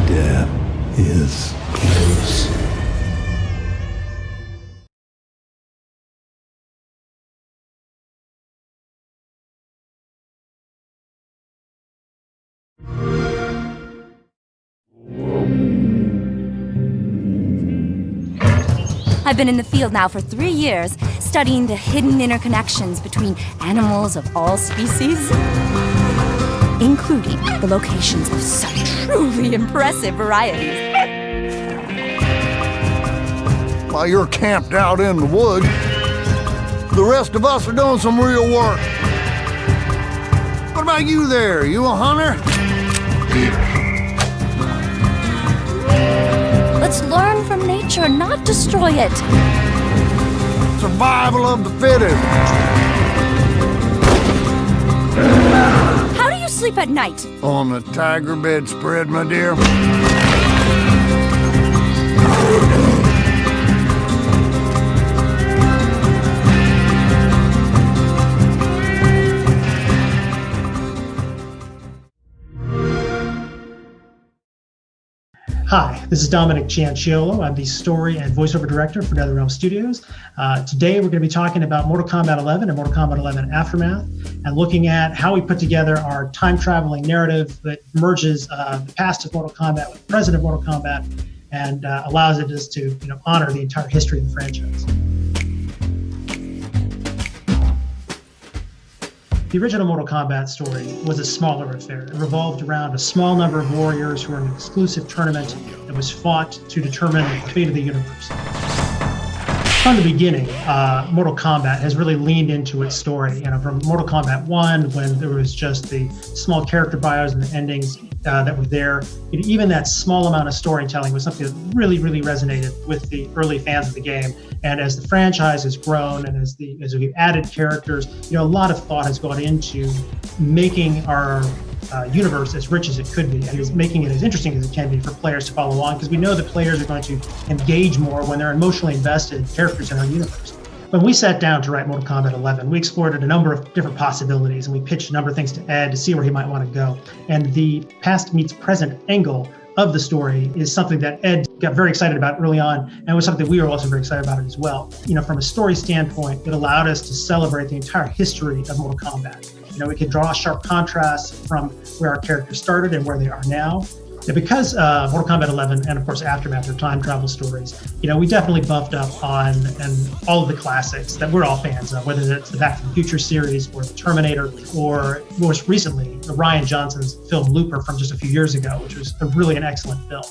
Death is close. I've been in the field now for 3 years, studying the hidden interconnections between animals of all species, including the locations of some truly impressive varieties. While you're camped out in the woods, the rest of us are doing some real work. What about you there? You a hunter? Let's learn from nature, not destroy it. Survival of the fittest. How do you sleep at night? On the tiger bedspread, my dear. Hi, this is Dominic Cianciolo. I'm the story and voiceover director for NetherRealm Studios. Today we're going to be talking about Mortal Kombat 11 and Mortal Kombat 11 Aftermath, and looking at how we put together our time-traveling narrative that merges the past of Mortal Kombat with the present of Mortal Kombat, and allows it just to honor the entire history of the franchise. The original Mortal Kombat story was a smaller affair. It revolved around a small number of warriors who were in an exclusive tournament that was fought to determine the fate of the universe. From the beginning, Mortal Kombat has really leaned into its story. From Mortal Kombat 1, when there was just the small character bios and the endings that were there, even that small amount of storytelling was something that really, really resonated with the early fans of the game. And as the franchise has grown and as we've added characters, a lot of thought has gone into making our universe as rich as it could be, and is making it as interesting as it can be for players to follow along, because we know that players are going to engage more when they're emotionally invested characters in our universe. When we sat down to write Mortal Kombat 11, we explored a number of different possibilities, and we pitched a number of things to Ed to see where he might want to go. And the past meets present angle of the story is something that Ed got very excited about early on, and was something we were also very excited about it as well. From a story standpoint, it allowed us to celebrate the entire history of Mortal Kombat. We could draw sharp contrasts from where our characters started and where they are now. And because Mortal Kombat 11 and of course Aftermath are time travel stories, we definitely buffed up on all of the classics that we're all fans of, whether it's the Back to the Future series or the Terminator, or most recently, Rian Johnson's film Looper from just a few years ago, which was really an excellent film.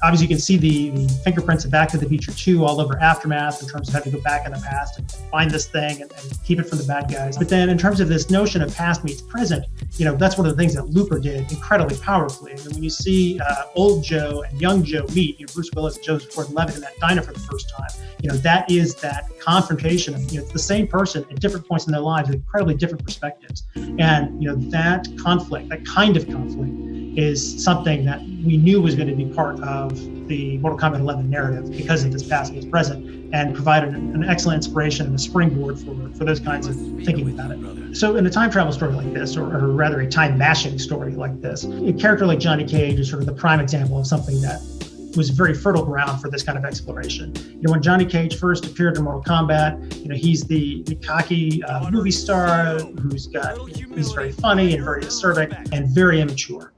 Obviously, you can see the fingerprints of Back to the Future 2 all over Aftermath in terms of having to go back in the past and find this thing and keep it from the bad guys. But then in terms of this notion of past meets present, that's one of the things that Looper did incredibly powerfully. And when you see old Joe and young Joe meet, Bruce Willis and Joseph Gordon-Levitt in that diner for the first time, that is that confrontation of, it's the same person at different points in their lives with incredibly different perspectives. And, that conflict, that kind of conflict, is something that we knew was going to be part of the Mortal Kombat 11 narrative because of this past meets present, and provided an excellent inspiration and a springboard for those kinds of thinking about it. So in a time travel story like this, or rather a time mashing story like this, a character like Johnny Cage is sort of the prime example of something that was very fertile ground for this kind of exploration. When Johnny Cage first appeared in Mortal Kombat, he's the cocky movie star he's very funny and very acerbic and very immature.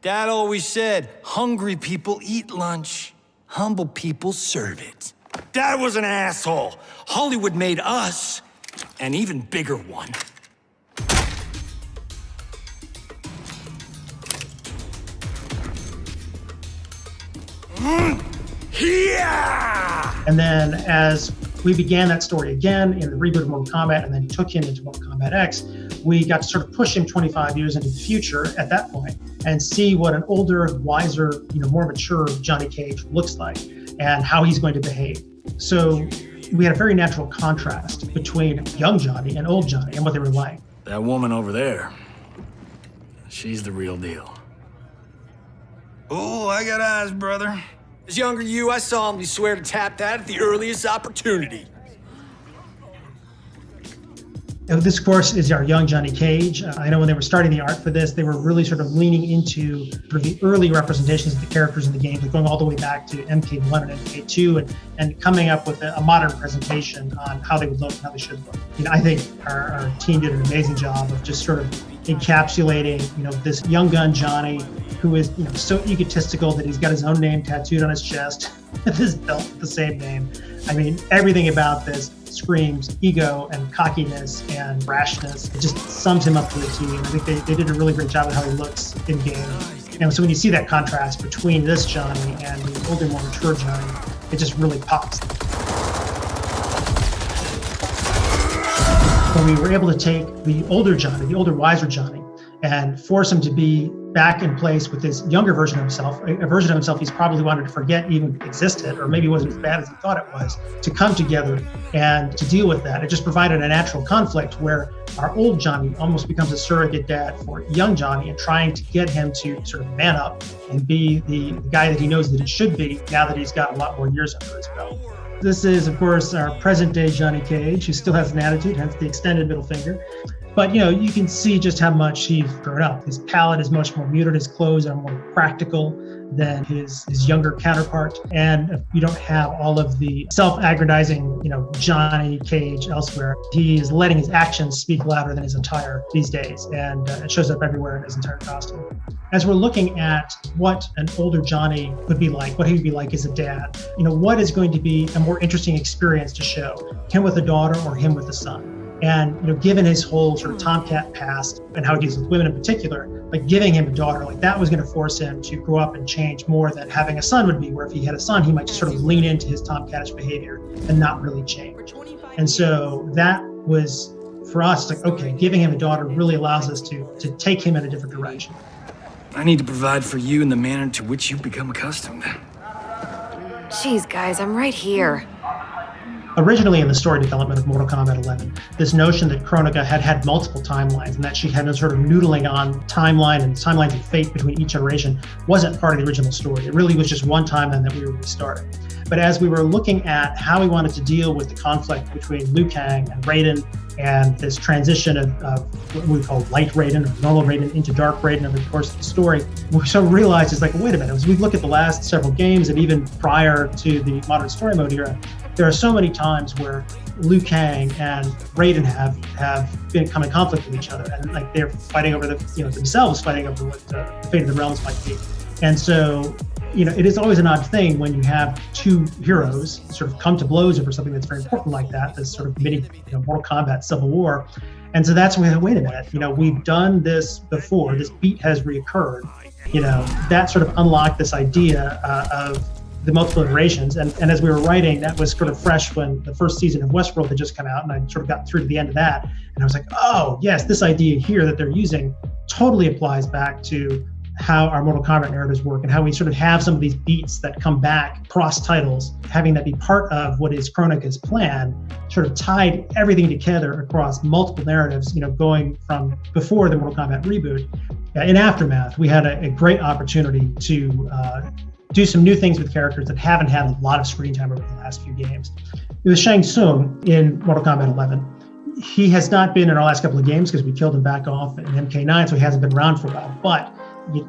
Dad always said, hungry people eat lunch, humble people serve it. Dad was an asshole. Hollywood made us an even bigger one. Yeah! And then as we began that story again in the reboot of Mortal Kombat and then took him into Mortal Kombat X, we got to sort of push him 25 years into the future at that point and see what an older, wiser, more mature Johnny Cage looks like and how he's going to behave. So we had a very natural contrast between young Johnny and old Johnny and what they were like. That woman over there, she's the real deal. Oh, I got eyes, brother. As younger you, I solemnly swear to tap that at the earliest opportunity. This, of course, is our young Johnny Cage. I know when they were starting the art for this, they were really sort of leaning into sort of the early representations of the characters in the game, like going all the way back to MK1 and MK2, and coming up with a modern presentation on how they would look and how they should look. I think our team did an amazing job of just sort of encapsulating, this young gun Johnny, who is, so egotistical that he's got his own name tattooed on his chest, with his belt with the same name. I mean, everything about this screams ego and cockiness and brashness. It just sums him up to a T. And I think they did a really great job of how he looks in game. And so when you see that contrast between this Johnny and the older, more mature Johnny, it just really pops. When we were able to take the older Johnny, the older, wiser Johnny, and force him to be back in place with this younger version of himself, a version of himself he's probably wanted to forget even existed, or maybe wasn't as bad as he thought it was, to come together and to deal with that. It just provided a natural conflict where our old Johnny almost becomes a surrogate dad for young Johnny, and trying to get him to sort of man up and be the guy that he knows that he should be now that he's got a lot more years under his belt. This is, of course, our present day Johnny Cage, who still has an attitude, hence the extended middle finger. But, you can see just how much he's grown up. His palette is much more muted. His clothes are more practical than his younger counterpart. And you don't have all of the self-aggrandizing, Johnny Cage elsewhere. He is letting his actions speak louder than his attire these days. And it shows up everywhere in his entire costume. As we're looking at what an older Johnny would be like, what he would be like as a dad, what is going to be a more interesting experience to show? Him with a daughter or him with a son? And, given his whole sort of Tomcat past and how he deals with women in particular, like giving him a daughter, like that was going to force him to grow up and change more than having a son would be, where if he had a son, he might just sort of lean into his Tomcatish behavior and not really change. And so that was, for us, like, okay, giving him a daughter really allows us to take him in a different direction. I need to provide for you in the manner to which you've become accustomed. Jeez, guys, I'm right here. Originally in the story development of Mortal Kombat 11, this notion that Kronika had multiple timelines and that she had been sort of noodling on timelines of fate between each iteration wasn't part of the original story. It really was just one timeline that we were restarting. But as we were looking at how we wanted to deal with the conflict between Liu Kang and Raiden, and this transition of what we call light Raiden or normal Raiden into dark Raiden over the course of the story, we sort of realized it's like, wait a minute, as we look at the last several games and even prior to the modern story mode era, there are so many times where Liu Kang and Raiden have been come in conflict with each other, and like they're fighting over themselves fighting over what the fate of the realms might be. And so, it is always an odd thing when you have two heroes sort of come to blows over something that's very important like that, this sort of mini Mortal Kombat Civil War. And so that's when we wait a minute, we've done this before, this beat has reoccurred. That sort of unlocked this idea of the multiple iterations. And as we were writing, that was sort of fresh when the first season of Westworld had just come out, and I sort of got through to the end of that. And I was like, oh, yes, this idea here that they're using totally applies back to how our Mortal Kombat narratives work and how we sort of have some of these beats that come back cross titles, having that be part of what is Kronika's plan, sort of tied everything together across multiple narratives, going from before the Mortal Kombat reboot. In Aftermath, we had a great opportunity to do some new things with characters that haven't had a lot of screen time over the last few games. It was Shang Tsung in Mortal Kombat 11. He has not been in our last couple of games because we killed him back off in MK9, so he hasn't been around for a while. But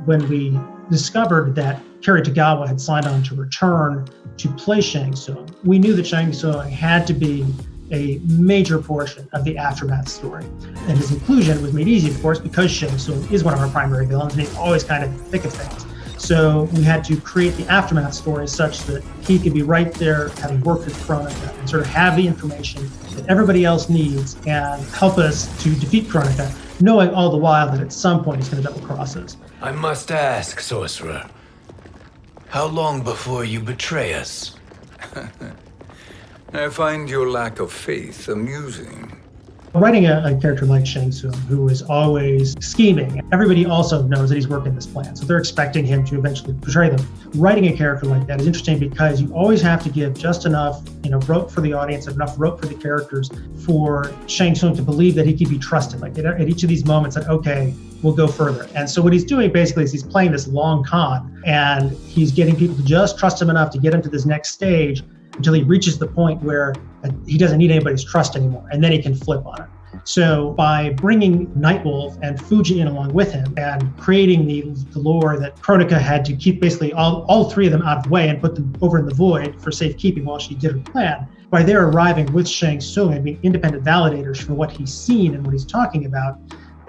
when we discovered that Kerry Tagawa had signed on to return to play Shang Tsung, we knew that Shang Tsung had to be a major portion of the Aftermath story. And his inclusion was made easy, of course, because Shang Tsung is one of our primary villains and he's always kind of in the thick of things. So we had to create the Aftermath story such that he could be right there, having worked with Kronika, and sort of have the information that everybody else needs and help us to defeat Kronika, knowing all the while that at some point he's going to double cross us. I must ask, Sorcerer, how long before you betray us? I find your lack of faith amusing. Writing a character like Shang Tsung, who is always scheming, everybody also knows that he's working this plan, so they're expecting him to eventually betray them. Writing a character like that is interesting because you always have to give just enough, rope for the audience, enough rope for the characters for Shang Tsung to believe that he can be trusted. Like at each of these moments, that okay, we'll go further. And so what he's doing basically is he's playing this long con, and he's getting people to just trust him enough to get him to this next stage until he reaches the point where he doesn't need anybody's trust anymore, and then he can flip on it. So by bringing Nightwolf and Fujin in along with him and creating the lore that Kronika had to keep basically all three of them out of the way and put them over in the void for safekeeping while she did her plan, by their arriving with Shang Tsung and being independent validators for what he's seen and what he's talking about,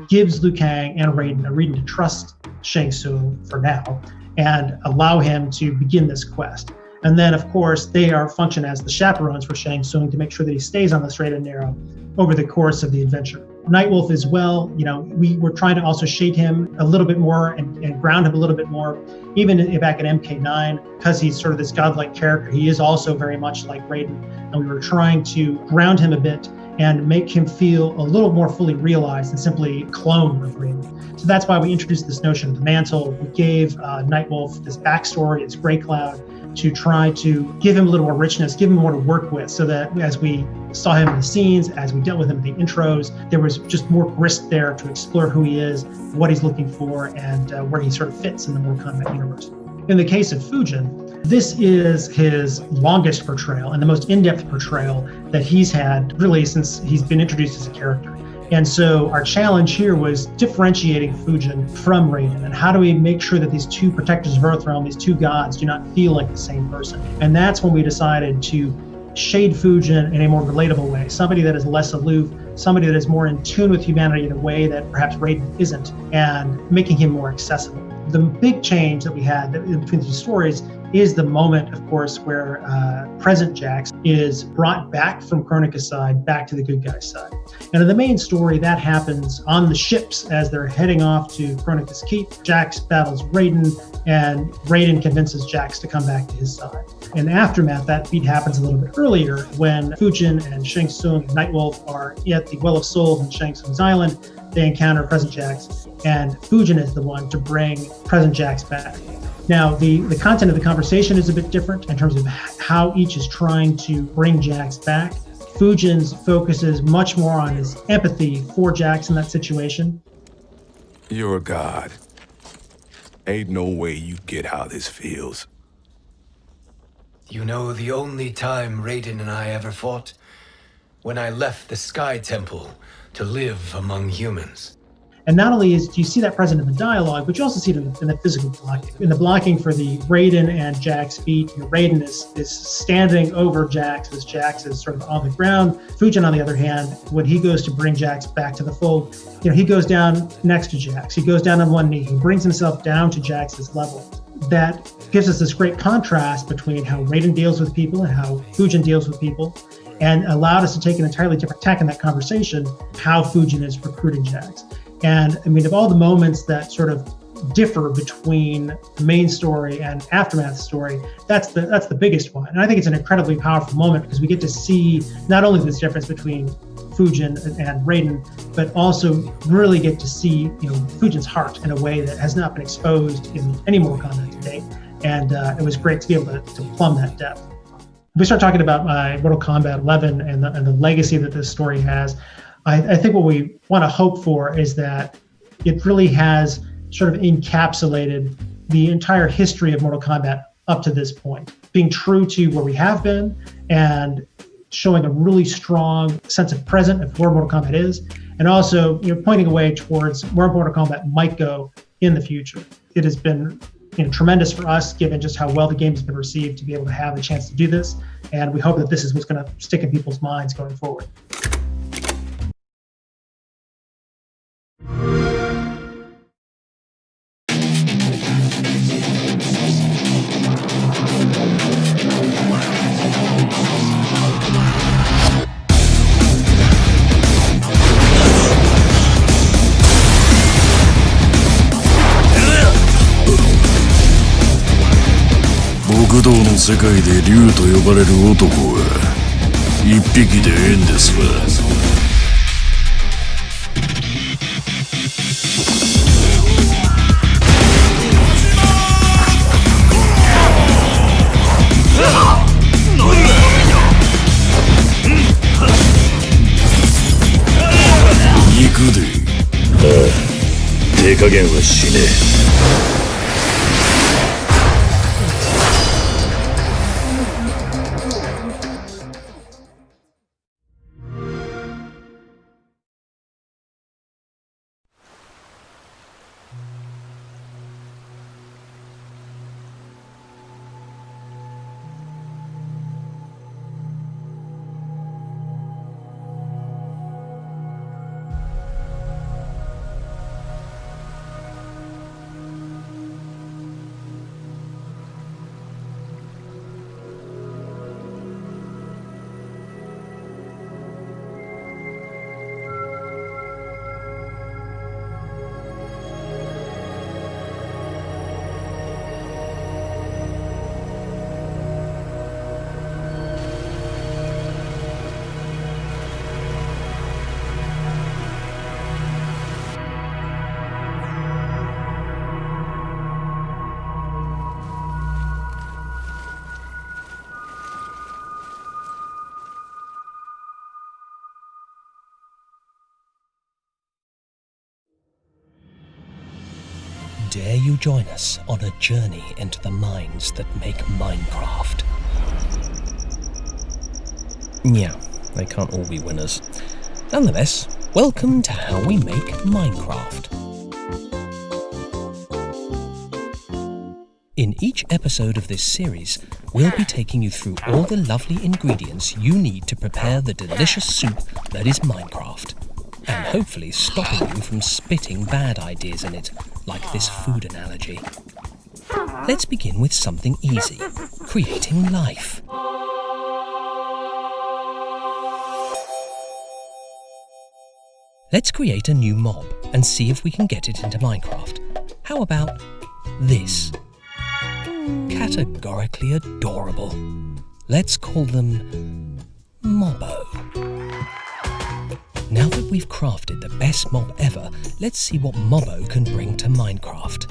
gives Liu Kang and Raiden a reason to trust Shang Tsung for now and allow him to begin this quest. And then, of course, they function as the chaperones for Shang Tsung to make sure that he stays on the straight and narrow over the course of the adventure. Nightwolf as well, we were trying to also shade him a little bit more and ground him a little bit more. Even back at MK9, because he's sort of this godlike character, he is also very much like Raiden. And we were trying to ground him a bit and make him feel a little more fully realized than simply clone of Raiden. So that's why we introduced this notion of the mantle. We gave Nightwolf this backstory, this gray cloud, to try to give him a little more richness, give him more to work with, so that as we saw him in the scenes, as we dealt with him in the intros, there was just more grist there to explore who he is, what he's looking for, and where he sort of fits in the Mortal Kombat universe. In the case of Fujin, this is his longest portrayal and the most in-depth portrayal that he's had really since he's been introduced as a character. And so our challenge here was differentiating Fujin from Raiden, and how do we make sure that these two protectors of Earthrealm, these two gods, do not feel like the same person? And that's when we decided to shade Fujin in a more relatable way, somebody that is less aloof, somebody that is more in tune with humanity in a way that perhaps Raiden isn't, and making him more accessible. The big change that we had between the two stories is the moment, of course, where present Jax is brought back from Kronika's side, back to the good guy's side. And in the main story, that happens on the ships as they're heading off to Kronika's keep. Jax battles Raiden, and Raiden convinces Jax to come back to his side. In Aftermath, that beat happens a little bit earlier when Fujin and Shang Tsung and Nightwolf are at the Well of Souls on Shang Tsung's island. They encounter Present Jax, and Fujin is the one to bring Present Jax back. Now, the content of the conversation is a bit different in terms of how each is trying to bring Jax back. Fujin's focuses much more on his empathy for Jax in that situation. You're a god. Ain't no way you get how this feels. You know the only time Raiden and I ever fought? When I left the Sky Temple to live among humans. And not only do you see that present in the dialogue, but you also see it in the physical blocking. In the blocking for the Raiden and Jax beat, Raiden is standing over Jax as Jax is sort of on the ground. Fujin, on the other hand, when he goes to bring Jax back to the fold, he goes down next to Jax. He goes down on one knee. He brings himself down to Jax's level. That gives us this great contrast between how Raiden deals with people and how Fujin deals with people, and allowed us to take an entirely different tack in that conversation, how Fujin is recruiting Jax. And I mean, of all the moments that sort of differ between the main story and Aftermath story, that's the biggest one. And I think it's an incredibly powerful moment because we get to see not only this difference between Fujin and Raiden, but also really get to see Fujin's heart in a way that has not been exposed in any Mortal Kombat to date. And it was great to be able to plumb that depth. If we start talking about Mortal Kombat 11 and the legacy that this story has, I think what we want to hope for is that it really has sort of encapsulated the entire history of Mortal Kombat up to this point, being true to where we have been and showing a really strong sense of present of where Mortal Kombat is, and also pointing away towards where Mortal Kombat might go in the future. It has been tremendous for us, given just how well the game has been received, to be able to have the chance to do this, and we hope that this is what's going to stick in people's minds going forward.極道の世界で竜と呼ばれる男は一匹でええんですわ。行くで。ああ、手加減はしねえ。dare you join us on a journey into the minds that make Minecraft. Yeah, they can't all be winners. Nonetheless, welcome to How We Make Minecraft. In each episode of this series, we'll be taking you through all the lovely ingredients you need to prepare the delicious soup that is Minecraft, and hopefully stopping you from spitting bad ideas in it, like this food analogy. Let's begin with something easy, creating life. Let's create a new mob and see if we can get it into Minecraft. How about this? Categorically adorable. Let's call them Mobbo. Now that we've crafted the best mob ever, let's see what Mobbo can bring to Minecraft.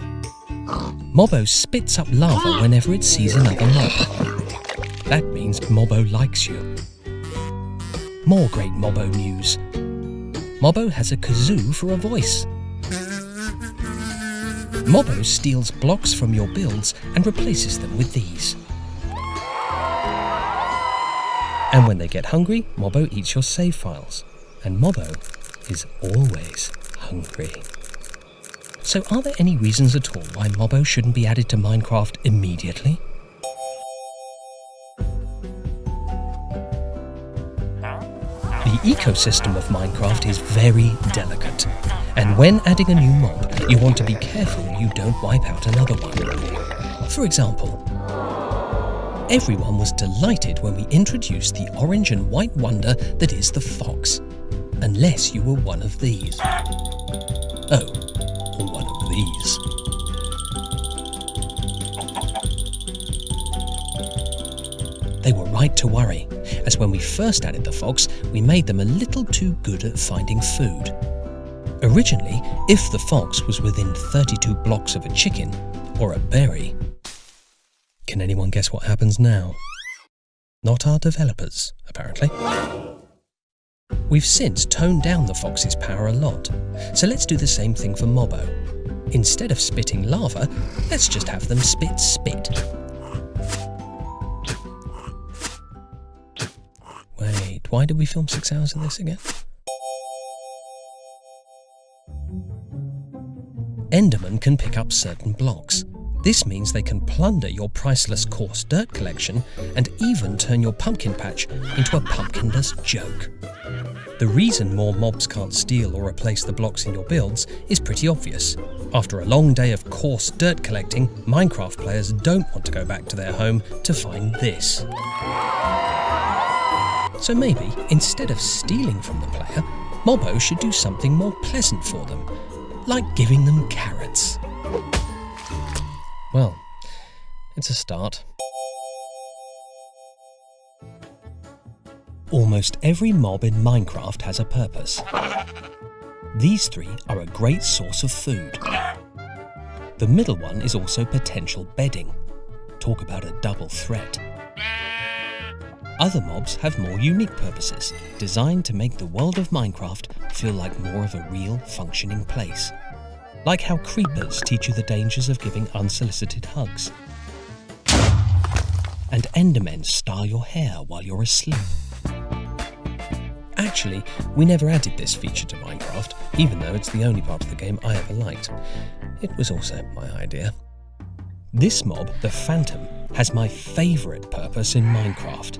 Mobbo spits up lava whenever it sees another mob. That means Mobbo likes you. More great Mobbo news. Mobbo has a kazoo for a voice. Mobbo steals blocks from your builds and replaces them with these. And when they get hungry, Mobbo eats your save files. And Mobbo is always hungry. So are there any reasons at all why Mobbo shouldn't be added to Minecraft immediately? The ecosystem of Minecraft is very delicate, and when adding a new mob, you want to be careful you don't wipe out another one. For example, everyone was delighted when we introduced the orange and white wonder that is the fox, unless you were one of these. Oh, or one of these. They were right to worry, as when we first added the fox, we made them a little too good at finding food. Originally, if the fox was within 32 blocks of a chicken or a berry. Can anyone guess what happens now? Not our developers, apparently. We've since toned down the fox's power a lot, so let's do the same thing for Mobbo. Instead of spitting lava, let's just have them spit spit. Wait, why did we film 6 hours of this again? Endermen can pick up certain blocks. This means they can plunder your priceless coarse dirt collection and even turn your pumpkin patch into a pumpkinless joke. The reason more mobs can't steal or replace the blocks in your builds is pretty obvious. After a long day of coarse dirt collecting, Minecraft players don't want to go back to their home to find this. So maybe, instead of stealing from the player, Mobbo should do something more pleasant for them, like giving them carrots. Well, it's a start. Almost every mob in Minecraft has a purpose. These 3 are a great source of food. The middle one is also potential bedding. Talk about a double threat. Other mobs have more unique purposes, designed to make the world of Minecraft feel like more of a real, functioning place. Like how creepers teach you the dangers of giving unsolicited hugs. And Endermen style your hair while you're asleep. Actually, we never added this feature to Minecraft, even though it's the only part of the game I ever liked. It was also my idea. This mob, the Phantom, has my favourite purpose in Minecraft.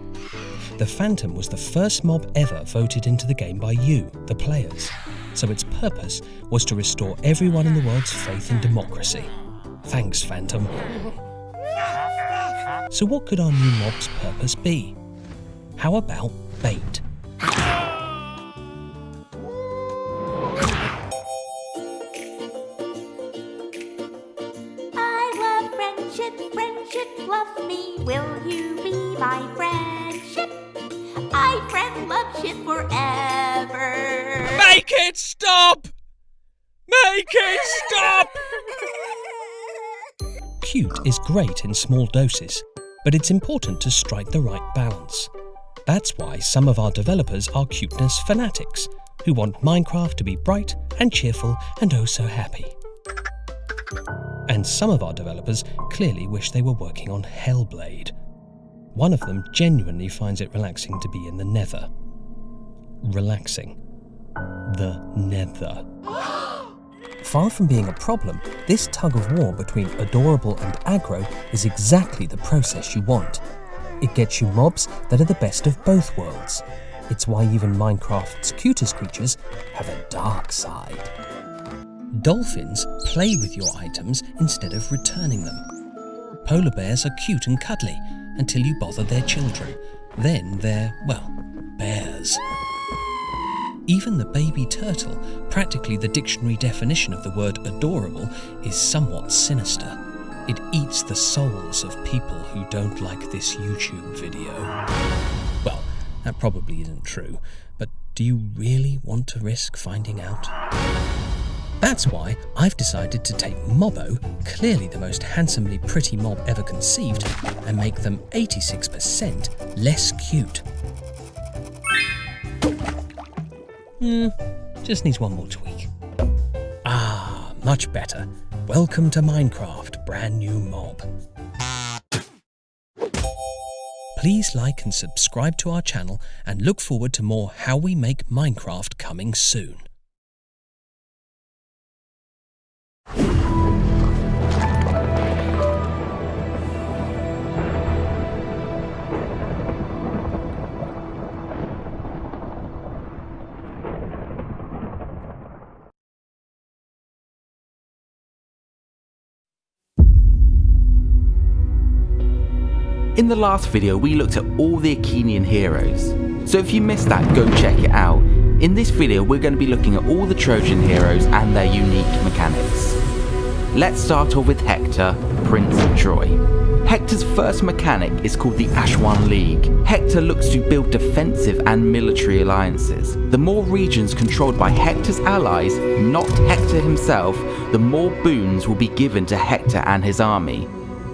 The Phantom was the first mob ever voted into the game by you, the players, so its purpose was to restore everyone in the world's faith in democracy. Thanks, Phantom. So what could our new mob's purpose be? How about bait? Friendship, love me, will you be my friendship? I friend love shit forever. Make it stop! Make it stop! Cute is great in small doses, but it's important to strike the right balance. That's why some of our developers are cuteness fanatics, who want Minecraft to be bright and cheerful and oh so happy. And some of our developers clearly wish they were working on Hellblade. One of them genuinely finds it relaxing to be in the Nether. Relaxing. The Nether. Far from being a problem, this tug of war between adorable and aggro is exactly the process you want. It gets you mobs that are the best of both worlds. It's why even Minecraft's cutest creatures have a dark side. Dolphins play with your items instead of returning them. Polar bears are cute and cuddly until you bother their children. Then they're, well, bears. Even the baby turtle, practically the dictionary definition of the word adorable, is somewhat sinister. It eats the souls of people who don't like this YouTube video. Well, that probably isn't true, but do you really want to risk finding out? That's why I've decided to take Mobbo, clearly the most handsomely pretty mob ever conceived, and make them 86% less cute. Just needs one more tweak. Ah, much better. Welcome to Minecraft, brand new mob. Please like and subscribe to our channel and look forward to more How We Make Minecraft coming soon. In the last video, we looked at all the Achaean heroes. So if you missed that, go check it out. In this video, we're going to be looking at all the Trojan heroes and their unique mechanics. Let's start off with Hector, Prince of Troy. Hector's first mechanic is called the Aswan League. Hector looks to build defensive and military alliances. The more regions controlled by Hector's allies, not Hector himself, the more boons will be given to Hector and his army.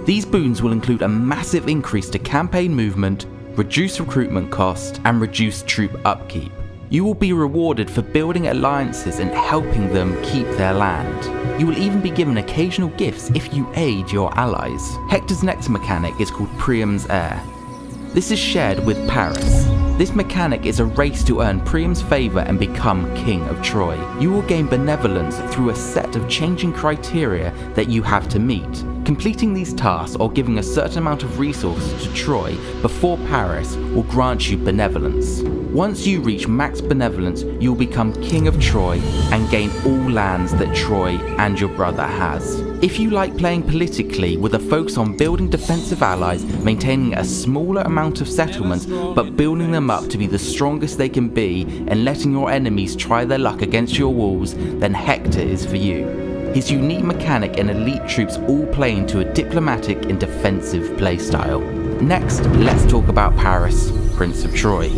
These boons will include a massive increase to campaign movement, reduced recruitment cost, and reduced troop upkeep. You will be rewarded for building alliances and helping them keep their land. You will even be given occasional gifts if you aid your allies. Hector's next mechanic is called Priam's Heir. This is shared with Paris. This mechanic is a race to earn Priam's favour and become King of Troy. You will gain benevolence through a set of changing criteria that you have to meet. Completing these tasks or giving a certain amount of resources to Troy before Paris will grant you benevolence. Once you reach max benevolence, you will become King of Troy and gain all lands that Troy and your brother has. If you like playing politically with a focus on building defensive allies, maintaining a smaller amount of settlements but building them up to be the strongest they can be and letting your enemies try their luck against your walls, then Hector is for you. His unique mechanic and elite troops all play into a diplomatic and defensive playstyle. Next, let's talk about Paris, Prince of Troy.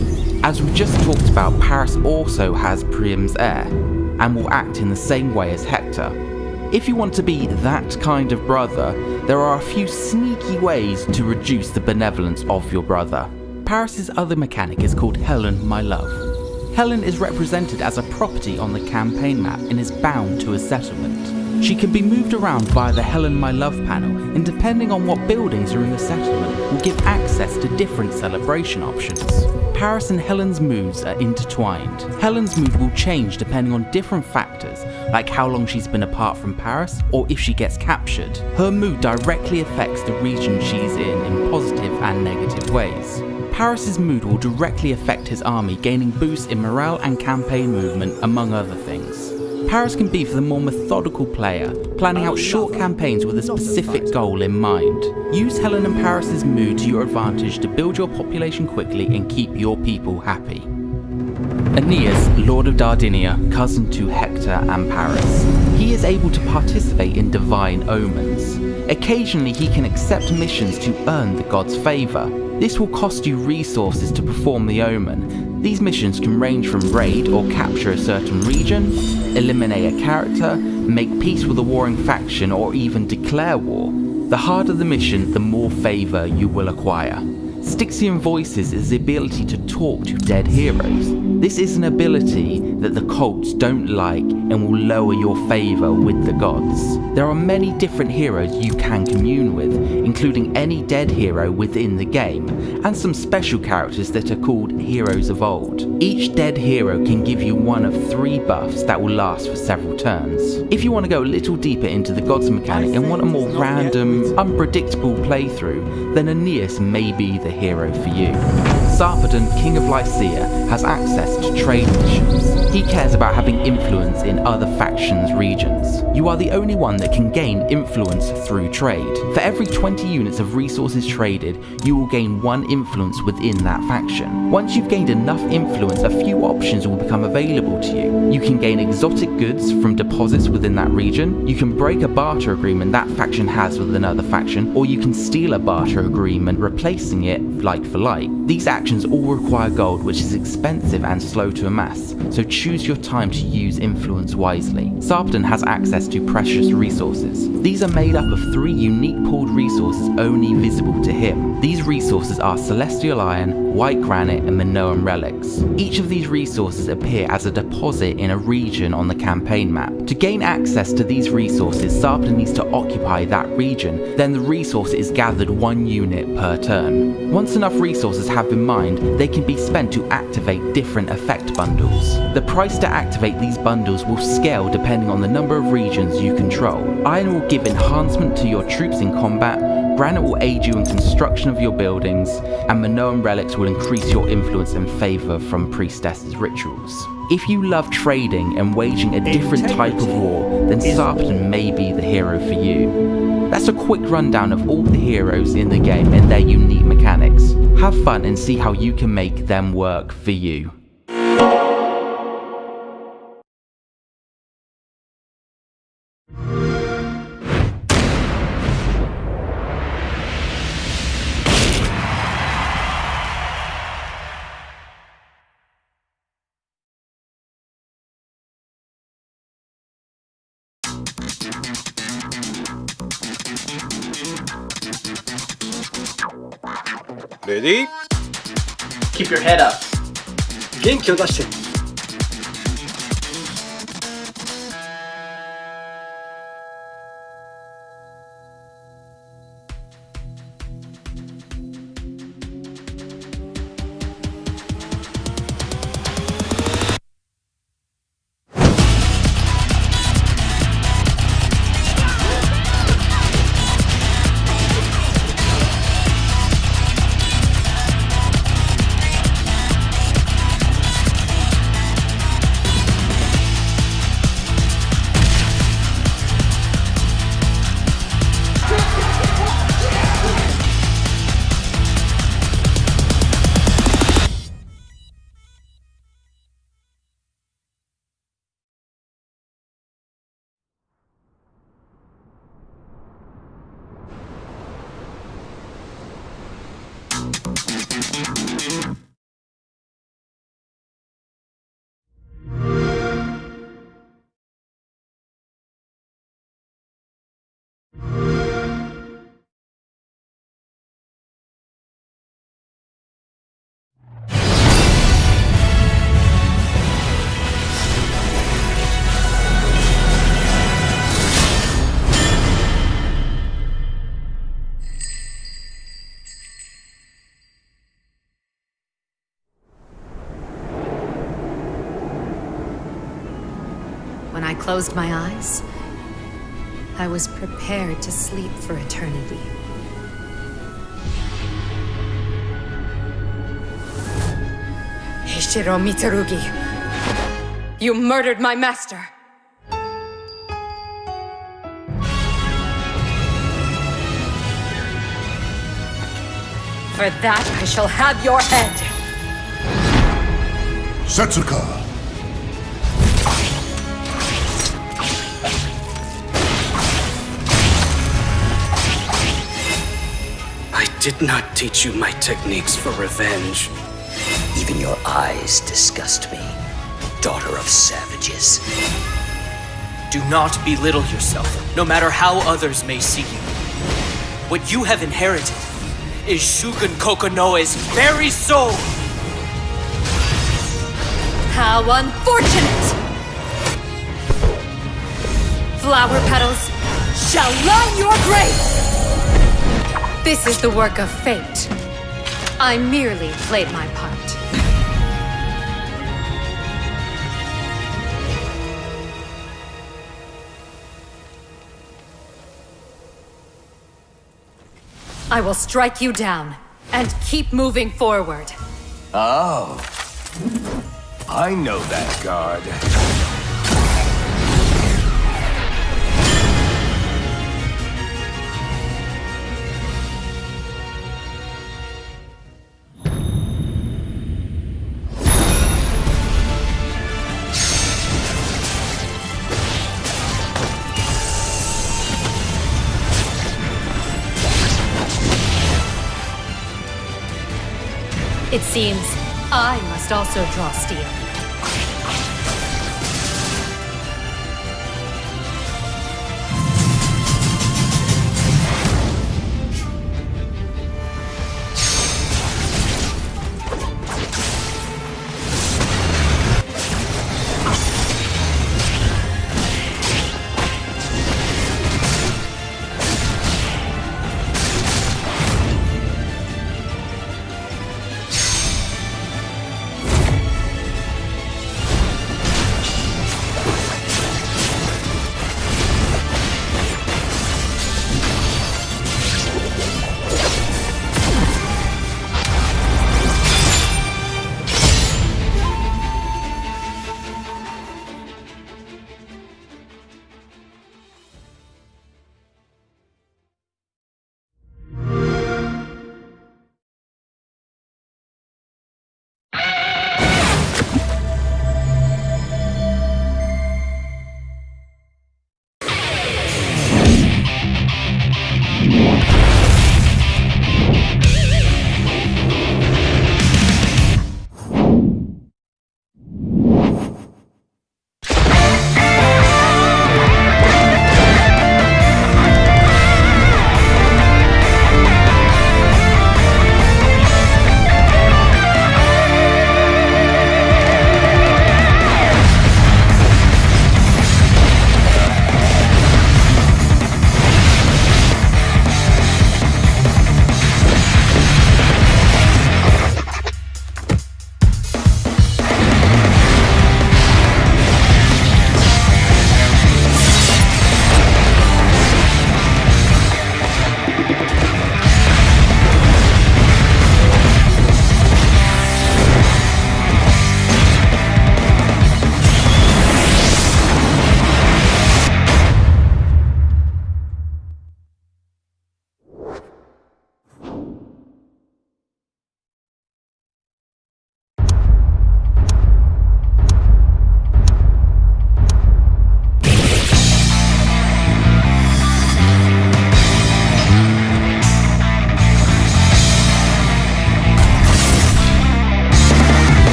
As we just talked about, Paris also has Priam's Heir and will act in the same way as Hector. If you want to be that kind of brother, there are a few sneaky ways to reduce the benevolence of your brother. Paris's other mechanic is called Helen, my love. Helen is represented as a property on the campaign map and is bound to a settlement. She can be moved around via the Helen My Love panel, and depending on what buildings are in the settlement, will give access to different celebration options. Paris and Helen's moods are intertwined. Helen's mood will change depending on different factors, like how long she's been apart from Paris, or if she gets captured. Her mood directly affects the region she's in positive and negative ways. Paris's mood will directly affect his army, gaining boosts in morale and campaign movement, among other things. Paris can be for the more methodical player, planning out short campaigns with a specific goal in mind. Use Helen and Paris's mood to your advantage to build your population quickly and keep your people happy. Aeneas, Lord of Sardinia, cousin to Hector and Paris. He is able to participate in divine omens. Occasionally he can accept missions to earn the god's favour. This will cost you resources to perform the omen. These missions can range from raid or capture a certain region, eliminate a character, make peace with a warring faction, or even declare war. The harder the mission, the more favour you will acquire. Styxian Voices is the ability to talk to dead heroes. This is an ability that the cults don't like and will lower your favour with the gods. There are many different heroes you can commune with, including any dead hero within the game, and some special characters that are called Heroes of Old. Each dead hero can give you one of 3 buffs that will last for several turns. If you want to go a little deeper into the gods mechanic and want a more random, unpredictable playthrough, then Aeneas may be the hero for you. Sarpedon, King of Lycia, has access to trade missions. He cares about having influence in other factions' regions. You are the only one that can gain influence through trade. For every 20 units of resources traded, you will gain 1 influence within that faction. Once you've gained enough influence, a few options will become available to you. You can gain exotic goods from deposits within that region, you can break a barter agreement that faction has with another faction, or you can steal a barter agreement, replacing it like for like. These actions all require gold, which is expensive and slow to amass, so choose your time to use influence wisely. Sarpedon has access to precious resources. These are made up of 3 unique pooled resources only visible to him. These resources are Celestial Iron, White Granite, and Minoan Relics. Each of these resources appear as a deposit in a region on the campaign map. To gain access to these resources, Sarpedon needs to occupy that region, then the resource is gathered 1 unit per turn. Once enough resources have been mined, they can be spent to activate different effect bundles. The price to activate these bundles will scale depending on the number of regions you control. Iron will give enhancement to your troops in combat, Granite will aid you in construction of your buildings, and Minoan Relics will increase your influence and favour from Priestess's rituals. If you love trading and waging a different type of war, then Sarpedon may be the hero for you. That's a quick rundown of all the heroes in the game and their unique mechanics. Have fun and see how you can make them work for you. Ready? Keep your head up. 元気を出して。When I closed my eyes, I was prepared to sleep for eternity. Hishiro Mitsurugi, you murdered my master! For that, I shall have your head! Setsuka! I did not teach you my techniques for revenge. Even your eyes disgust me, daughter of savages. Do not belittle yourself, no matter how others may see you. What you have inherited is Shugun Kokonoe's very soul. How unfortunate! Flower petals shall line your grave! This is the work of fate. I merely played my part. I will strike you down and keep moving forward. Oh. I know that god. It seems I must also draw steel.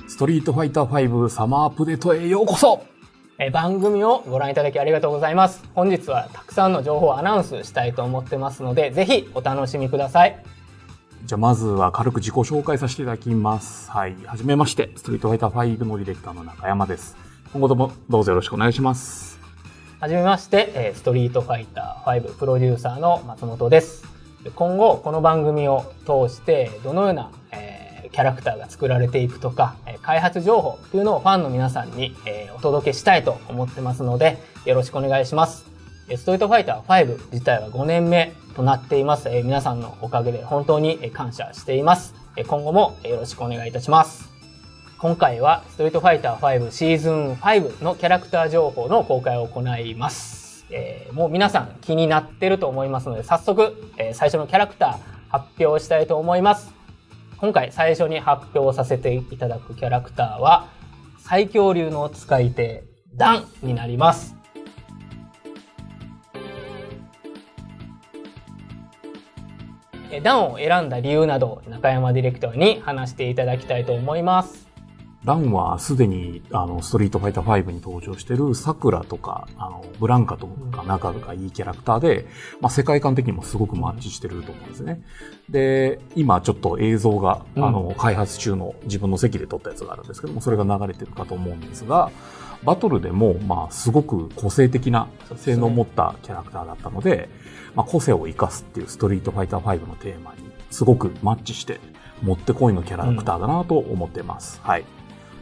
ストリートファイター5サマーアップデートへようこそ。番組をご覧いただきありがとうございます。本日はたくさんの情報をアナウンスしたいと思ってますので、ぜひお楽しみください。じゃあまずは軽く自己紹介させていただきます。はい。はじめまして、ストリートファイター5のディレクターの中山です。今後ともどうぞよろしくお願いします。はじめまして、ストリートファイター5プロデューサーの松本です。今後この番組を通してどのような、キャラクターが作られていくとか、開発情報というのをファンの皆さんに、お届けしたいと思ってますので、よろしくお願いします。ストリートファイター5自体は5年目となっています。皆さんのおかげで本当に感謝しています。今後もよろしくお願いいたします。今回はストリートファイター5シーズン5のキャラクター情報の公開を行います。もう皆さん気になってると思いますので、早速、最初のキャラクター発表したいと思います。今回最初に発表させていただくキャラクターは最強流の使い手ダンになります。ダンを選んだ理由など中山ディレクターに話していただきたいと思います。ダンはすでにストリートファイター5に登場しているサクラとかブランカとか仲がいいキャラクターで、世界観的にもすごくマッチしてると思うんですね。で、今ちょっと映像が開発中の自分の席で撮ったやつがあるんですけども、それが流れてるかと思うんですが、バトルでもすごく個性的な性能を持ったキャラクターだったので、個性を生かすっていうストリートファイター5のテーマにすごくマッチしてもってこいのキャラクターだなと思ってます。はい。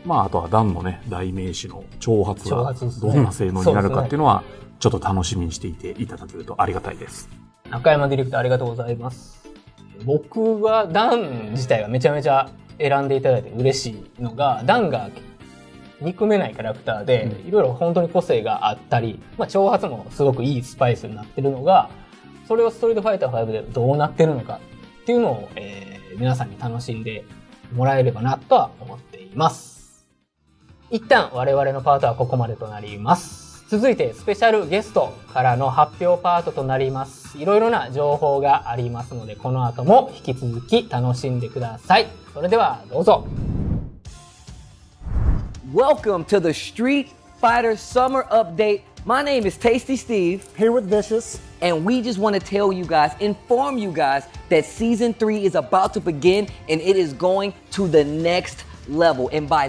あとはダンのね、代名詞の挑発がどんな性能になるかっていうのは、ちょっと楽しみにしていていただけるとありがたいです。中山ディレクターありがとうございます。僕はダン自体がめちゃめちゃ選んでいただいて嬉しいのが、ダンが憎めないキャラクターで、いろいろ本当に個性があったり、挑発もすごくいいスパイスになってるのが、それをストリートファイター5でどうなってるのかっていうのを、皆さんに楽しんでもらえればなとは思っています。一旦我々のパートはここまでとなります。続いてスペシャルゲストからの発表パートとなります。いろいろな情報がありますので、この後も引き続き楽しんでください。それではどうぞ。Welcome to the Street Fighter Summer Update. My name is Tasty Steve. Here with Vicious. And we just want to tell you guys, inform you guys that Season 3 is about to begin and it is going to the next level. And by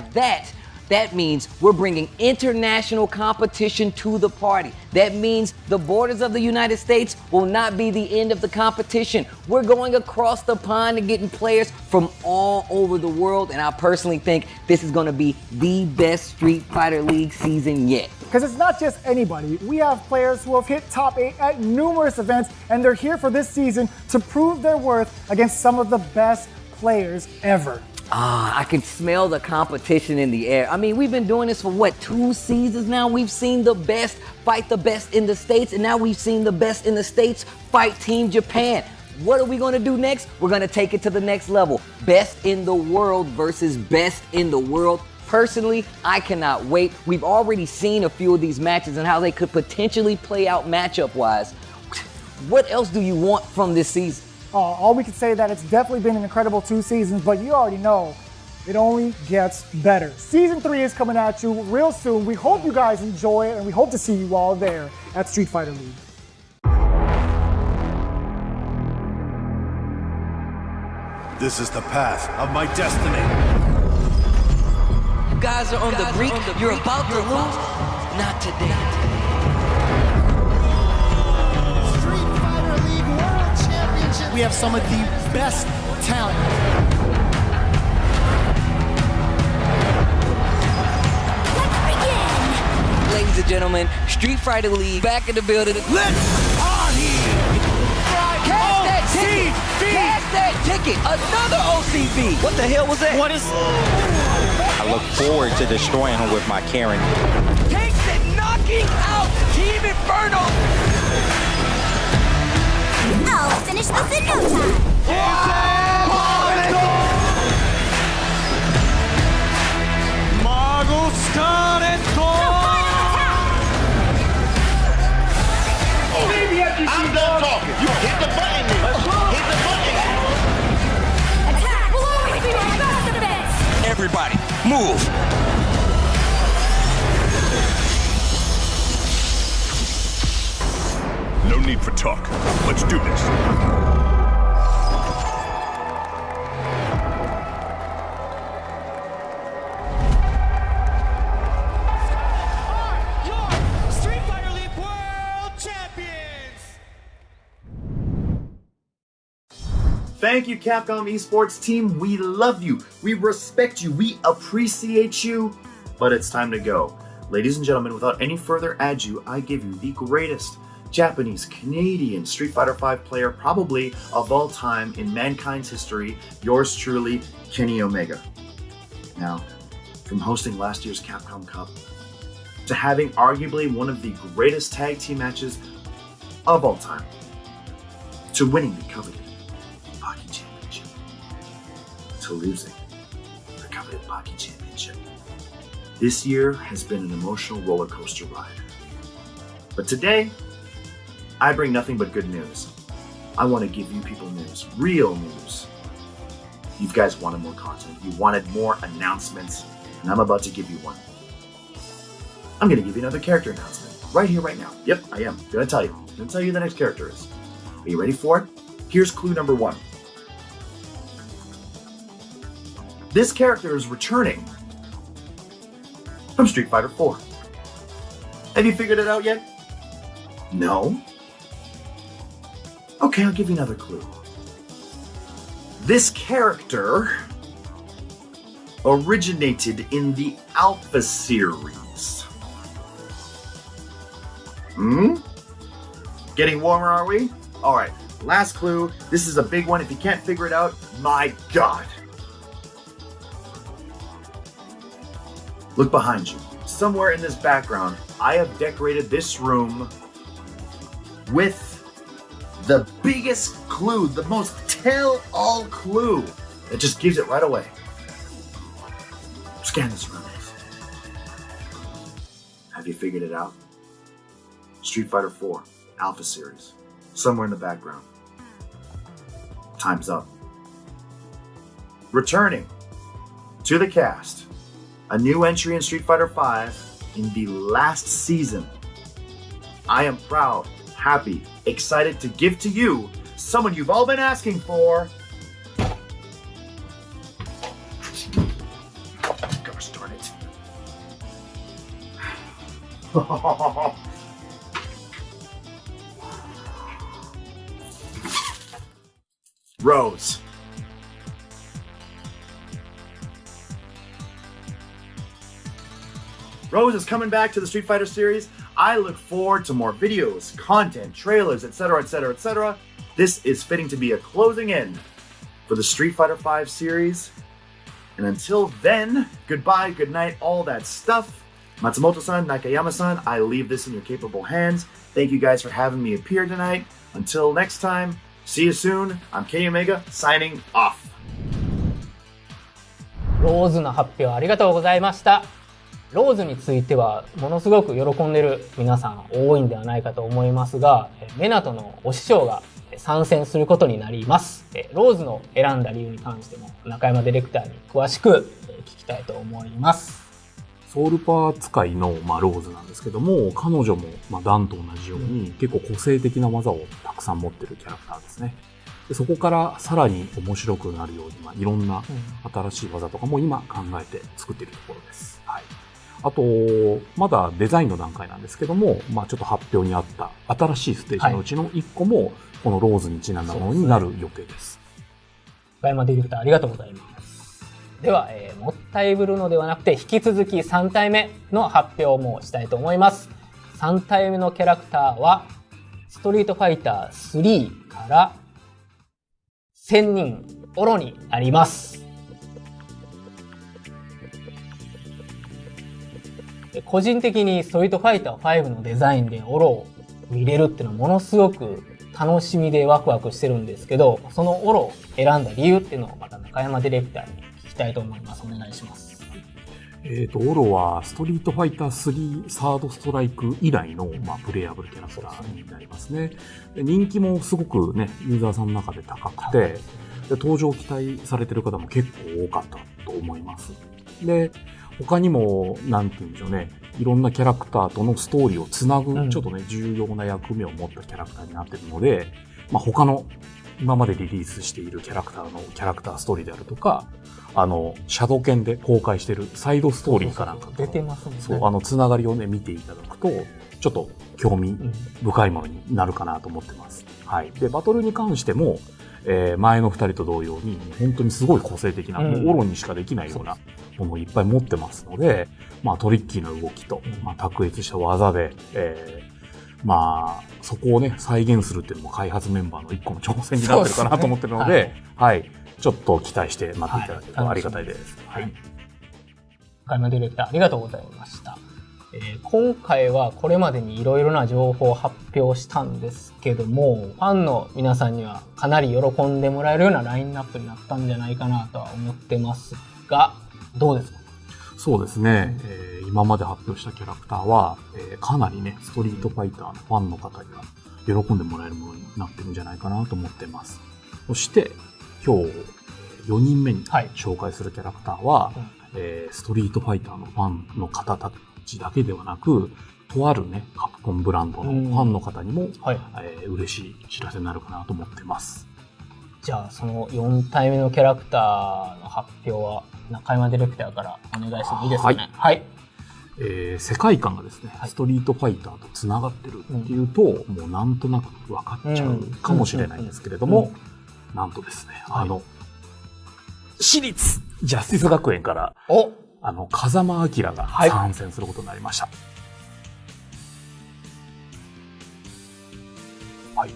that means we're bringing international competition to the party. That means the borders of the United States will not be the end of the competition. We're going across the pond and getting players from all over the world. And I personally think this is going to be the best Street Fighter League season yet. Because it's not just anybody. We have players who have hit top 8 at numerous events, and they're here for this season to prove their worth against some of the best players ever. I can smell the competition in the air. I mean, we've been doing this for 2 seasons now? We've seen the best fight the best in the States, and now we've seen the best in the States fight Team Japan. What are we going to do next? We're going to take it to the next level. Best in the world versus best in the world. Personally, I cannot wait. We've already seen a few of these matches and how they could potentially play out matchup-wise. What else do you want from this season? All we can say that it's definitely been an incredible 2 seasons, but you already know it only gets better. Season 3 is coming at you real soon. We hope you guys enjoy it, and we hope to see you all there at Street Fighter League. This is the path of my destiny. You guys are on the brink. You're about to lose. Not today. We have some of the best talent. Let's begin! Ladies and gentlemen, Street Fighter League back in the building. Let's party! Cash that ticket! Cash that ticket! Another OCB! What the hell was that? What is... I look forward to destroying him with my Karen. Takes it, knocking out Team Inferno! I'll finish this in no time. I'm done talking. You hit the button. Hit the button. Attack will always be my best defense. Everybody, move. need for talk. Let's do this. Thank you, Capcom Esports team. We love you. We respect you. We appreciate you. But it's time to go. Ladies and gentlemen, without any further ado, I give you the greatest Japanese Canadian Street Fighter V player probably of all time in mankind's history. Yours truly, Kenny Omega. Now, from hosting last year's Capcom Cup to having arguably one of the greatest tag team matches of all time, to winning the coveted Pocky Championship, to losing the coveted Pocky Championship. This year has been an emotional roller coaster ride. But today, I bring nothing but good news. I want to give you people news, real news. You guys wanted more content, you wanted more announcements, and I'm about to give you one. I'm going to give you another character announcement, right here, right now. Yep, I am. I'm going to tell you. I'm going to tell you who the next character is. Are you ready for it? Here's clue number one. This character is returning from Street Fighter 4. Have you figured it out yet? No? Okay, I'll give you another clue. This character originated in the Alpha series. Getting warmer, are we? Alright, last clue. This is a big one. If you can't figure it out, my God. Look behind you. Somewhere in this background, I have decorated this room with the biggest clue, the most tell-all clue that just gives it right away. Scan this room. Have you figured it out? Street Fighter 4, Alpha series. Somewhere in the background. Time's up. Returning to the cast, a new entry in Street Fighter V in the last season. I am proud, happy, excited to give to you someone you've all been asking for. Gosh darn it. Rose. Rose is coming back to the Street Fighter series. I look forward to more videos, content, trailers, etc., etc., etc. This is fitting to be a closing end for the Street Fighter V series. And until then, goodbye, good night, all that stuff. Matsumoto-san, Nakayama-san, I leave this in your capable hands. Thank you guys for having me appear tonight. Until next time, see you soon. I'm Kenny Omega, signing off. ローズの発表ありがとうございました。ローズについてはものすごく喜んでる皆さん多いんではないかと思いますが、メナトのお師匠が参戦することになります。ローズの選んだ理由に関しても中山ディレクターに詳しく聞きたいと思います。ソウルパー使いの、ローズなんですけども、彼女も、ダンと同じように結構個性的な技をたくさん持ってるキャラクターですね。でそこからさらに面白くなるように、いろんな新しい技とかも今考えて作っているところです。はい。あと、まだデザインの段階なんですけども、ちょっと発表にあった新しいステージのうちの1個も、このローズにちなんだものになる予定です。中山ディレクターありがとうございます。では、もったいぶるのではなくて、引き続き3体目の発表もしたいと思います。3体目のキャラクターは、ストリートファイター3から1000人オロになります。個人的にストリートファイター5のデザインでオロを見れるっていうのはものすごく楽しみでワクワクしてるんですけど、そのオロを選んだ理由っていうのをまた中山ディレクターに聞きたいと思います。お願いします。オロはストリートファイター3サードストライク以来の、プレイヤブルキャラクターになりますね。で人気もすごくね、ユーザーさんの中で高くて、で登場期待されてる方も結構多かったと思います。で、他にも、なんて言うんでしょうね、いろんなキャラクターとのストーリーをつなぐ、ちょっとね、重要な役目を持ったキャラクターになっているので、他の今までリリースしているキャラクターのキャラクターストーリーであるとか、シャドウ犬で公開しているサイドストーリーかなんかと出てますもんね。そう、つながりをね、見ていただくと、ちょっと興味深いものになるかなと思ってます。はい。で、バトルに関しても、前の二人と同様に、本当にすごい個性的な、もうオロにしかできないようなものをいっぱい持ってますので、トリッキーな動きと、卓越した技で、そこをね、再現するっていうのも開発メンバーの一個の挑戦になってるかなと思ってるので、はい。ちょっと期待して待っていただけるとありがたいです。はい。中山ディレクター、ありがとうございました。今回はこれまでにいろいろな情報を発表したんですけども、ファンの皆さんにはかなり喜んでもらえるようなラインナップになったんじゃないかなとは思ってますが、どうですか？そうですね。今まで発表したキャラクターは、かなりね、ストリートファイターのファンの方には喜んでもらえるものになってるんじゃないかなと思ってます。そして、今日4人目に紹介するキャラクターは、ストリートファイターのファンの方たちだけではなく、とあるね、カプコンブランドのファンの方にも、嬉しい知らせになるかなと思ってます。じゃあ、その4体目のキャラクターの発表は、中山ディレクターからお願いしてもいいですかね。はい。世界観がですね、ストリートファイターと繋がってるっていうと、もうなんとなく分かっちゃうかもしれないんですけれども、なんとですね、私立ジャスティス学園から、風間明が参戦することになりました。はい。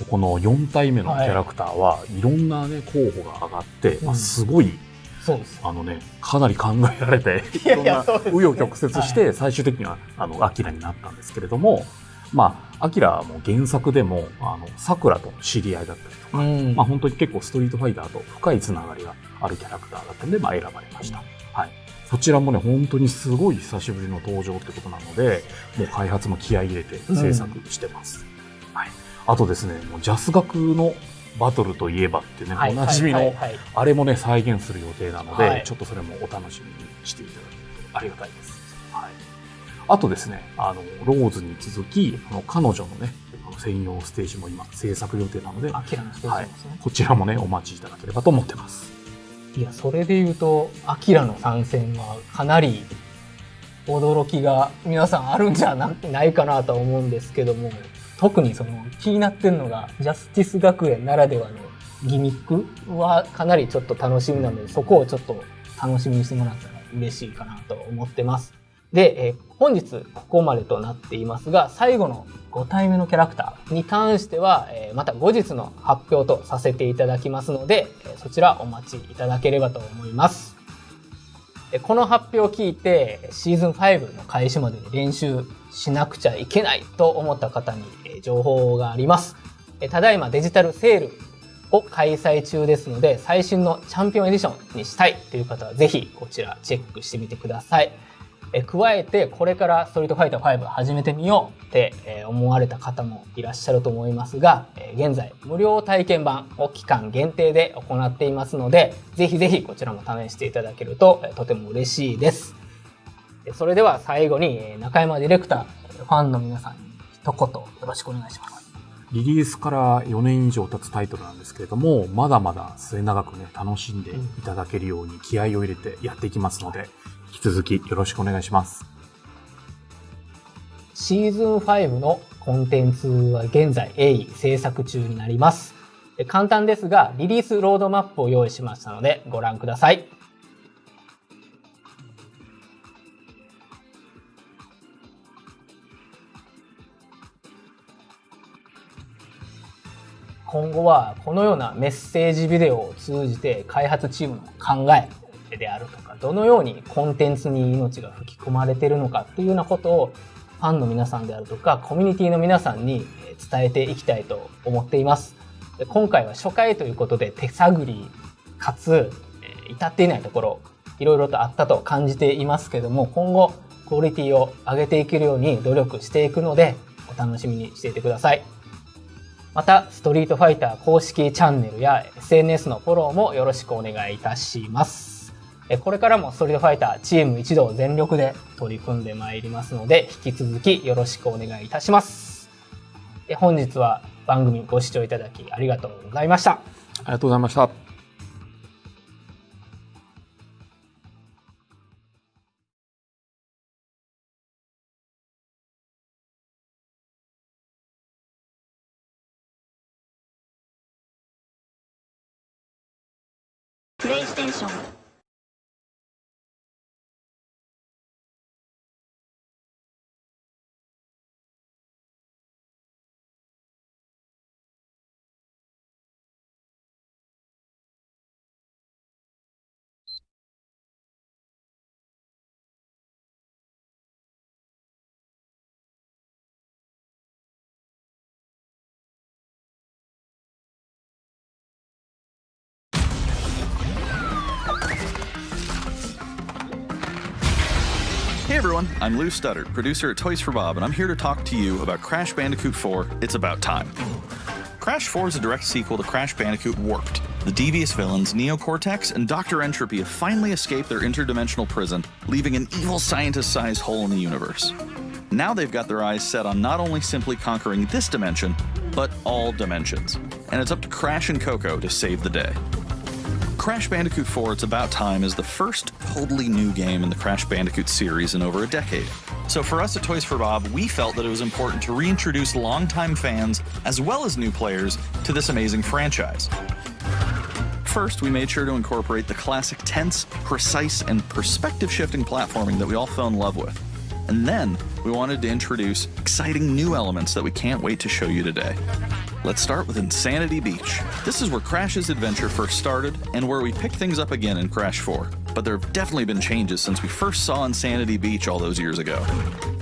この4体目のキャラクターはいろんなね、候補が上がって、すごい、そうです。かなり考えられて、いろんな紆余曲折して、最終的には、アキラになったんですけれども、アキラも原作でも、桜と知り合いだったりとか、本当に結構ストリートファイターと深いつながりがあるキャラクターだったので、選ばれました。はい。こちらもね、本当にすごい久しぶりの登場ってことなので、もう開発も気合い入れて制作してます。はい。あとですね、もうジャス学のバトルといえばってね、おなじみの、あれもね、再現する予定なので、ちょっとそれもお楽しみにしていただけるとありがたいです。はい。あとですね、ローズに続き、彼女のね、専用ステージも今、制作予定なので、アキラのステージですね。こちらもね、お待ちいただければと思ってます。いや、それで言うと、アキラの参戦はかなり驚きが皆さんあるんじゃないかなと思うんですけども、特にその気になってるのがジャスティス学園ならではのギミックはかなりちょっと楽しみなので、そこをちょっと楽しみにしてもらったら嬉しいかなと思ってます。で、本日ここまでとなっていますが、最後の5体目のキャラクターに関しては、また後日の発表とさせていただきますので、そちらお待ちいただければと思います。この発表を聞いてシーズン5の開始までに練習しなくちゃいけないと思った方に情報があります。ただいまデジタルセールを開催中ですので、最新のチャンピオンエディションにしたいという方はぜひこちらチェックしてみてください。加えてこれからストリートファイター5始めてみようって思われた方もいらっしゃると思いますが、現在無料体験版を期間限定で行っていますので、ぜひぜひこちらも試していただけるととても嬉しいです。それでは最後に中山ディレクター、ファンの皆さんに一言よろしくお願いします。リリースから4年以上経つタイトルなんですけれども、まだまだ末永くね、楽しんでいただけるように気合を入れてやっていきますので、引き続きよろしくお願いします。シーズン5のコンテンツは現在鋭意制作中になります。簡単ですが、リリースロードマップを用意しましたのでご覧ください。今後はこのようなメッセージビデオを通じて開発チームの考えであるとか、どのようにコンテンツに命が吹き込まれているのかというようなことをファンの皆さんであるとかコミュニティの皆さんに伝えていきたいと思っています。今回は初回ということで手探りかつ至っていないところいろいろとあったと感じていますけども、今後クオリティを上げていけるように努力していくのでお楽しみにしていてください。またストリートファイター公式チャンネルや SNS のフォローもよろしくお願いいたします。これからもストリートファイターチーム一同全力で取り組んでまいりますので、引き続きよろしくお願いいたします。本日は番組ご視聴いただきありがとうございました。ありがとうございました。プレイステーション。Hey everyone, I'm Lou Studdard, producer at Toys for Bob, and I'm here to talk to you about Crash Bandicoot 4, It's About Time. Crash 4 is a direct sequel to Crash Bandicoot Warped. The devious villains, Neo Cortex and Dr. Entropy, have finally escaped their interdimensional prison, leaving an evil scientist-sized hole in the universe. Now they've got their eyes set on not only simply conquering this dimension, but all dimensions. And it's up to Crash and Coco to save the day. Crash Bandicoot 4 It's About Time is the first totally new game in the Crash Bandicoot series in over a decade. So for us at Toys for Bob, we felt that it was important to reintroduce longtime fans, as well as new players, to this amazing franchise. First, we made sure to incorporate the classic tense, precise, and perspective-shifting platforming that we all fell in love with. And then, we wanted to introduce exciting new elements that we can't wait to show you today. Let's start with Insanity Beach. This is where Crash's adventure first started, and where we picked things up again in Crash 4. But there have definitely been changes since we first saw Insanity Beach all those years ago.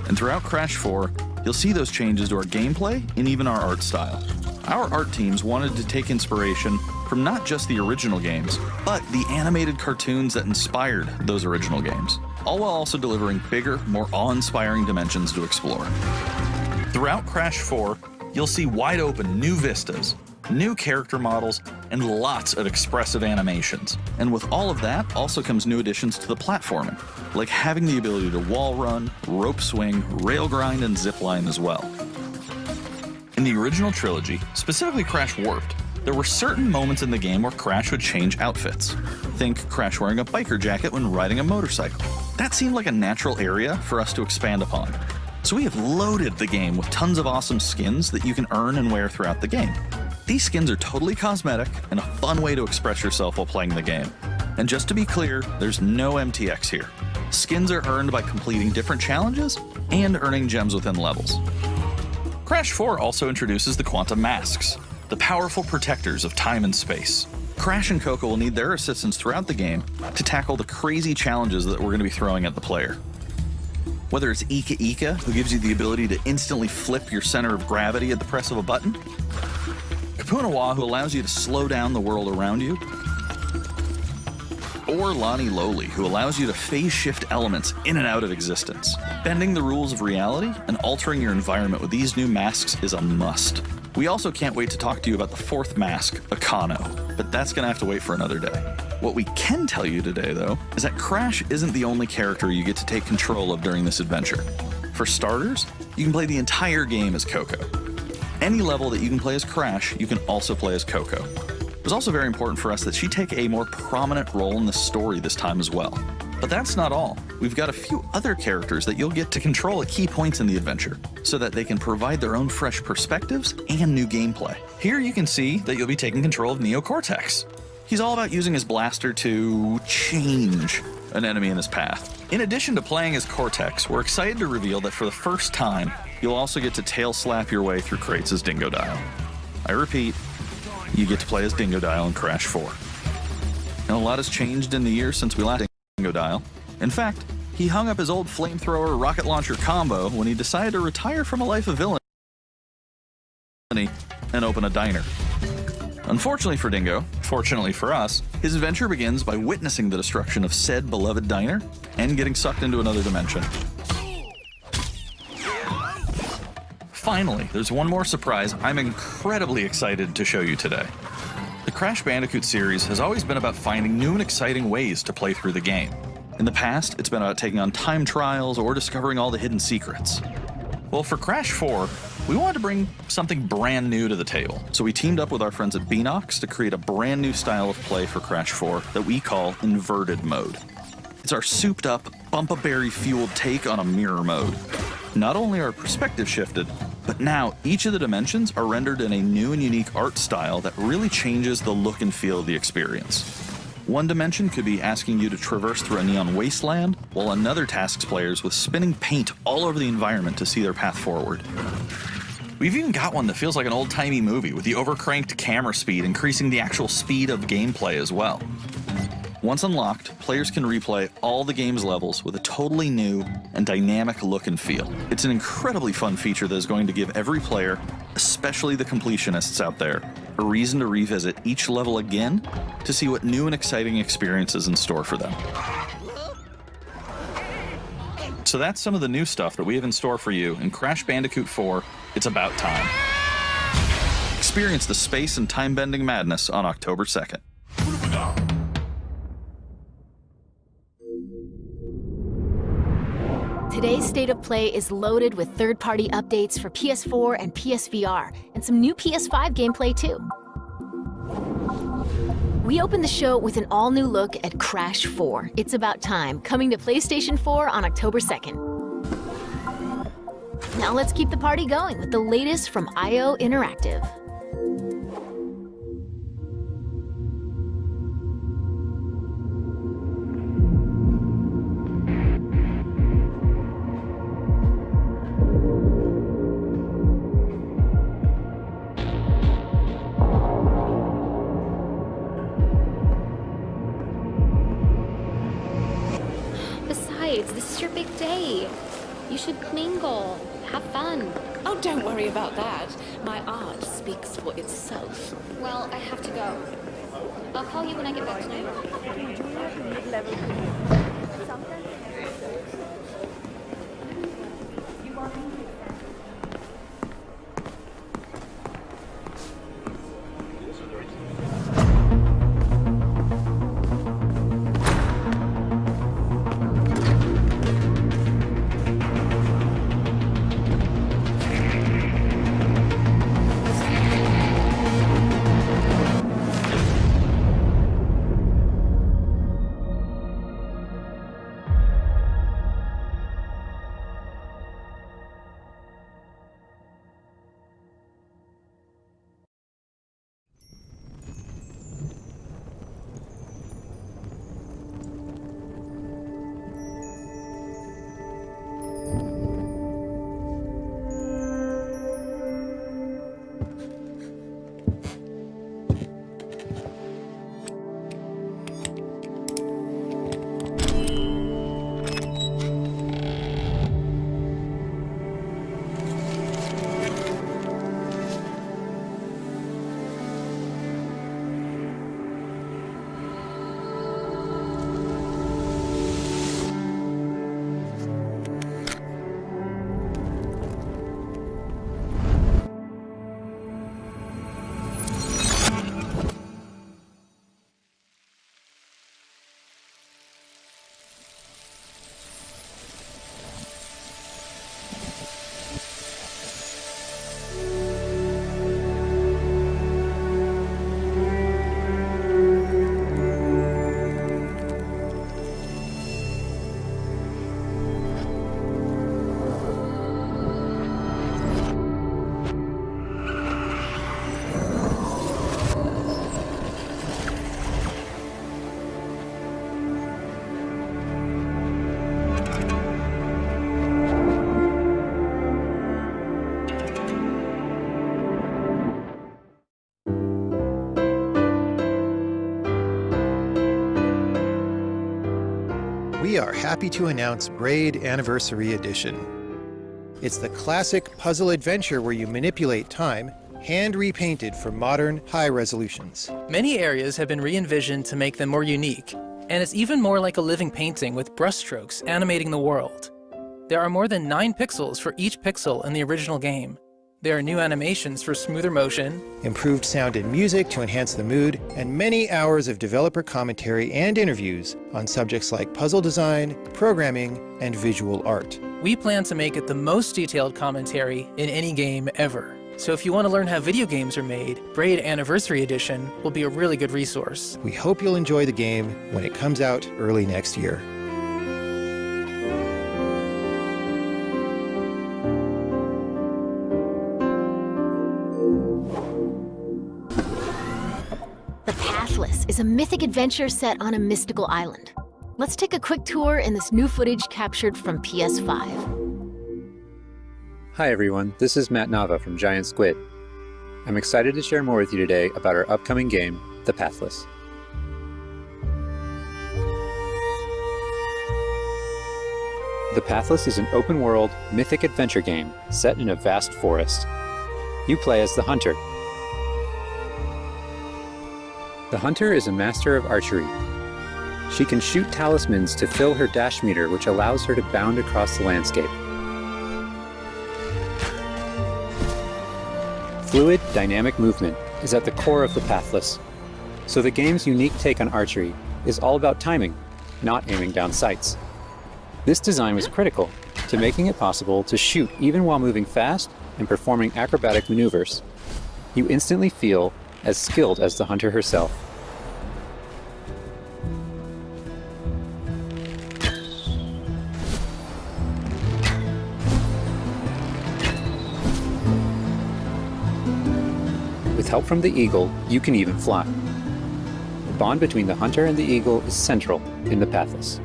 And throughout Crash 4, you'll see those changes to our gameplay and even our art style. Our art teams wanted to take inspiration from not just the original games, but the animated cartoons that inspired those original games, all while also delivering bigger, more awe-inspiring dimensions to explore. Throughout Crash 4, you'll see wide-open new vistas, new character models, and lots of expressive animations. And with all of that also comes new additions to the platforming, like having the ability to wall run, rope swing, rail grind, and zipline as well. In the original trilogy, specifically Crash Warped, there were certain moments in the game where Crash would change outfits. Think Crash wearing a biker jacket when riding a motorcycle. That seemed like a natural area for us to expand upon. So we have loaded the game with tons of awesome skins that you can earn and wear throughout the game. These skins are totally cosmetic and a fun way to express yourself while playing the game. And just to be clear, there's no MTX here. Skins are earned by completing different challenges and earning gems within levels. Crash 4 also introduces the Quantum Masks, the powerful protectors of time and space. Crash and Coco will need their assistance throughout the game to tackle the crazy challenges that we're going to be throwing at the player. Whether it's Ika Ika, who gives you the ability to instantly flip your center of gravity at the press of a button, Kapunawa, who allows you to slow down the world around you, or Lani Loli, who allows you to phase shift elements in and out of existence. Bending the rules of reality and altering your environment with these new masks is a must. We also can't wait to talk to you about the fourth mask, Akano, but that's gonna have to wait for another day. What we can tell you today, though, is that Crash isn't the only character you get to take control of during this adventure. For starters, you can play the entire game as Coco. Any level that you can play as Crash, you can also play as Coco. It was also very important for us that she take a more prominent role in the story this time as well. But that's not all. We've got a few other characters that you'll get to control at key points in the adventure, so that they can provide their own fresh perspectives and new gameplay. Here you can see that you'll be taking control of Neo Cortex. He's all about using his blaster to change an enemy in his path. In addition to playing as Cortex, we're excited to reveal that for the first time, you'll also get to tail slap your way through crates as Dingo Dial. I repeat, you get to play as Dingo Dial in Crash 4. And a lot has changed in the years since we last Dingo Dial. In fact, he hung up his old flamethrower rocket launcher combo when he decided to retire from a life of villainy and open a diner. Unfortunately for Dingo, fortunately for us, his adventure begins by witnessing the destruction of said beloved diner and getting sucked into another dimension. Finally, there's one more surprise I'm incredibly excited to show you today. The Crash Bandicoot series has always been about finding new and exciting ways to play through the game. In the past, it's been about taking on time trials or discovering all the hidden secrets. Well, for Crash 4, we wanted to bring something brand new to the table, so we teamed up with our friends at Beanox to create a brand new style of play for Crash 4 that we call Inverted Mode. It's our souped-up, bumpa-berry-fueled take on a mirror mode. Not only are perspective shifted, but now each of the dimensions are rendered in a new and unique art style that really changes the look and feel of the experience. One dimension could be asking you to traverse through a neon wasteland, while another tasks players with spinning paint all over the environment to see their path forward. We've even got one that feels like an old-timey movie, with the overcranked camera speed increasing the actual speed of gameplay as well. Once unlocked, players can replay all the game's levels with a totally new and dynamic look and feel. It's an incredibly fun feature that is going to give every player, especially the completionists out there, a reason to revisit each level again to see what new and exciting experiences in store for them. So that's some of the new stuff that we have in store for you in Crash Bandicoot 4, It's About Time. Experience the space and time-bending madness on October 2nd. Today's State of Play is loaded with third-party updates for PS4 and PSVR, and some new PS5 gameplay too. We open the show with an all-new look at Crash 4, It's About Time, coming to PlayStation 4 on October 2nd. Now let's keep the party going with the latest from IO Interactive. This is your big day. You should mingle, have fun. Oh, don't worry about that. My art speaks for itself. Well, I have to go. I'll call you when I get back to New York. We are happy to announce Braid Anniversary Edition. It's the classic puzzle adventure where you manipulate time, hand repainted for modern, high resolutions. Many areas have been re-envisioned to make them more unique, and it's even more like a living painting with brushstrokes animating the world. There are more than 9 pixels for each pixel in the original game. There are new animations for smoother motion, improved sound and music to enhance the mood, and many hours of developer commentary and interviews on subjects like puzzle design, programming, and visual art. We plan to make it the most detailed commentary in any game ever. So if you want to learn how video games are made, Braid Anniversary Edition will be a really good resource. We hope you'll enjoy the game when it comes out early next year. The Pathless is a mythic adventure set on a mystical island. Let's take a quick tour in this new footage captured from PS5. Hi everyone, this is Matt Nava from Giant Squid. I'm excited to share more with you today about our upcoming game, The Pathless. The Pathless is an open-world, mythic adventure game set in a vast forest. You play as the Hunter. The Hunter is a master of archery. She can shoot talismans to fill her dash meter, which allows her to bound across the landscape. Fluid, dynamic movement is at the core of the Pathless. So the game's unique take on archery is all about timing, not aiming down sights. This design was critical to making it possible to shoot even while moving fast and performing acrobatic maneuvers. You instantly feel as skilled as the Hunter herself. With help from the eagle, you can even fly. The bond between the Hunter and the eagle is central in the Pathless.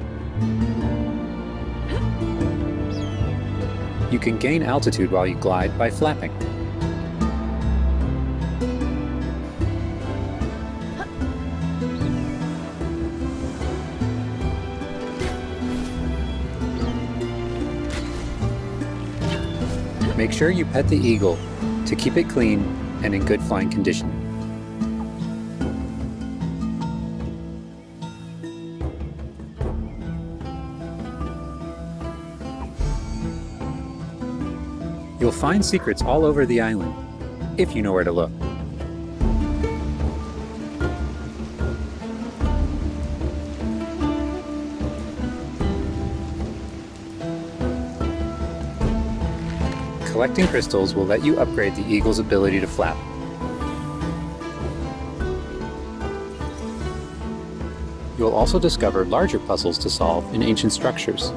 You can gain altitude while you glide by flapping. Make sure you pet the eagle to keep it clean and in good flying condition. You'll find secrets all over the island, if you know where to look. Collecting crystals will let you upgrade the eagle's ability to flap. You'll also discover larger puzzles to solve in ancient structures.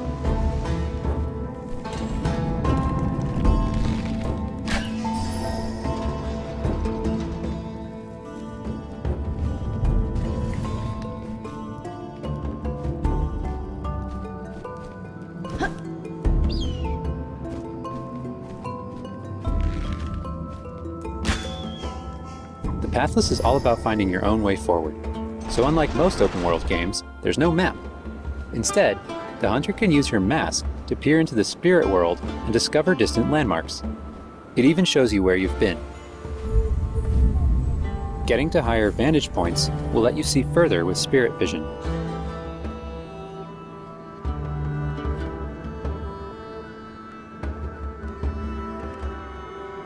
The Pathless is all about finding your own way forward. So unlike most open-world games, there's no map. Instead, the Hunter can use her mask to peer into the spirit world and discover distant landmarks. It even shows you where you've been. Getting to higher vantage points will let you see further with spirit vision.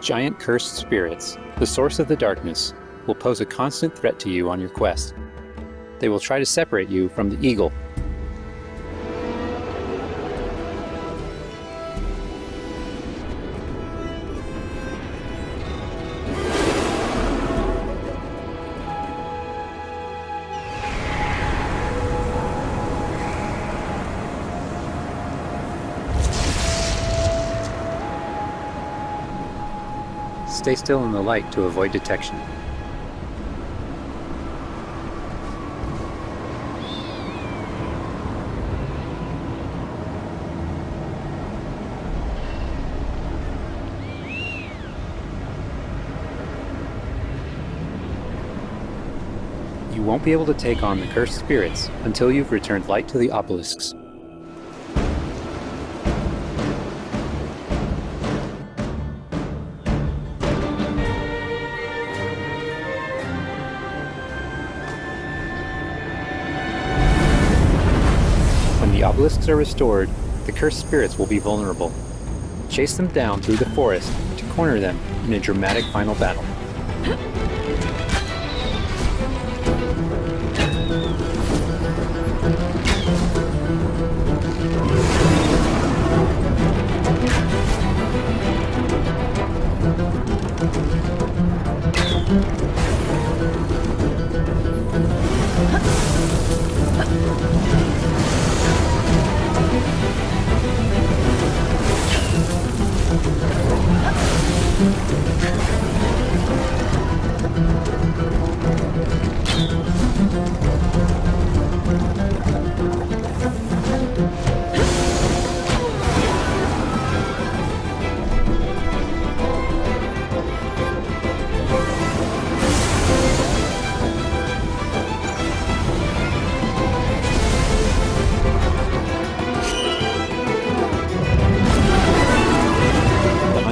Giant cursed spirits, the source of the darkness, will pose a constant threat to you on your quest. They will try to separate you from the eagle. Stay still in the light to avoid detection. You won't be able to take on the cursed spirits until you've returned light to the obelisks. When the obelisks are restored, the cursed spirits will be vulnerable. Chase them down through the forest to corner them in a dramatic final battle.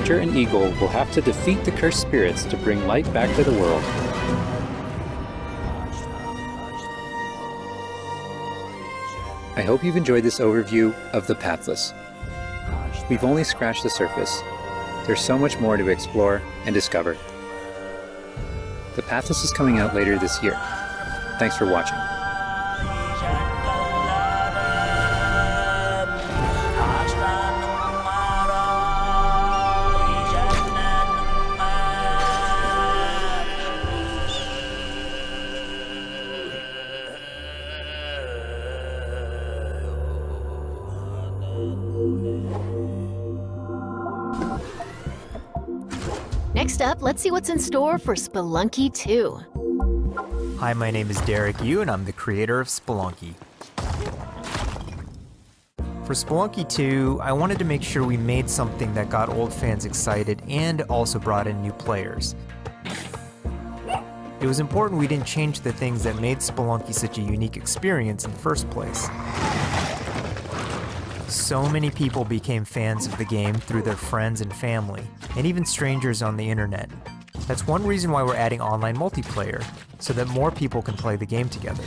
Hunter and Eagle will have to defeat the cursed spirits to bring light back to the world. I hope you've enjoyed this overview of The Pathless. We've only scratched the surface. There's so much more to explore and discover. The Pathless is coming out later this year. Thanks for watching. Next up, let's see what's in store for Spelunky 2. Hi, my name is Derek Yu, and I'm the creator of Spelunky. For Spelunky 2, I wanted to make sure we made something that got old fans excited and also brought in new players. It was important we didn't change the things that made Spelunky such a unique experience in the first place. So many people became fans of the game through their friends and family, and even strangers on the internet. That's one reason why we're adding online multiplayer, so that more people can play the game together.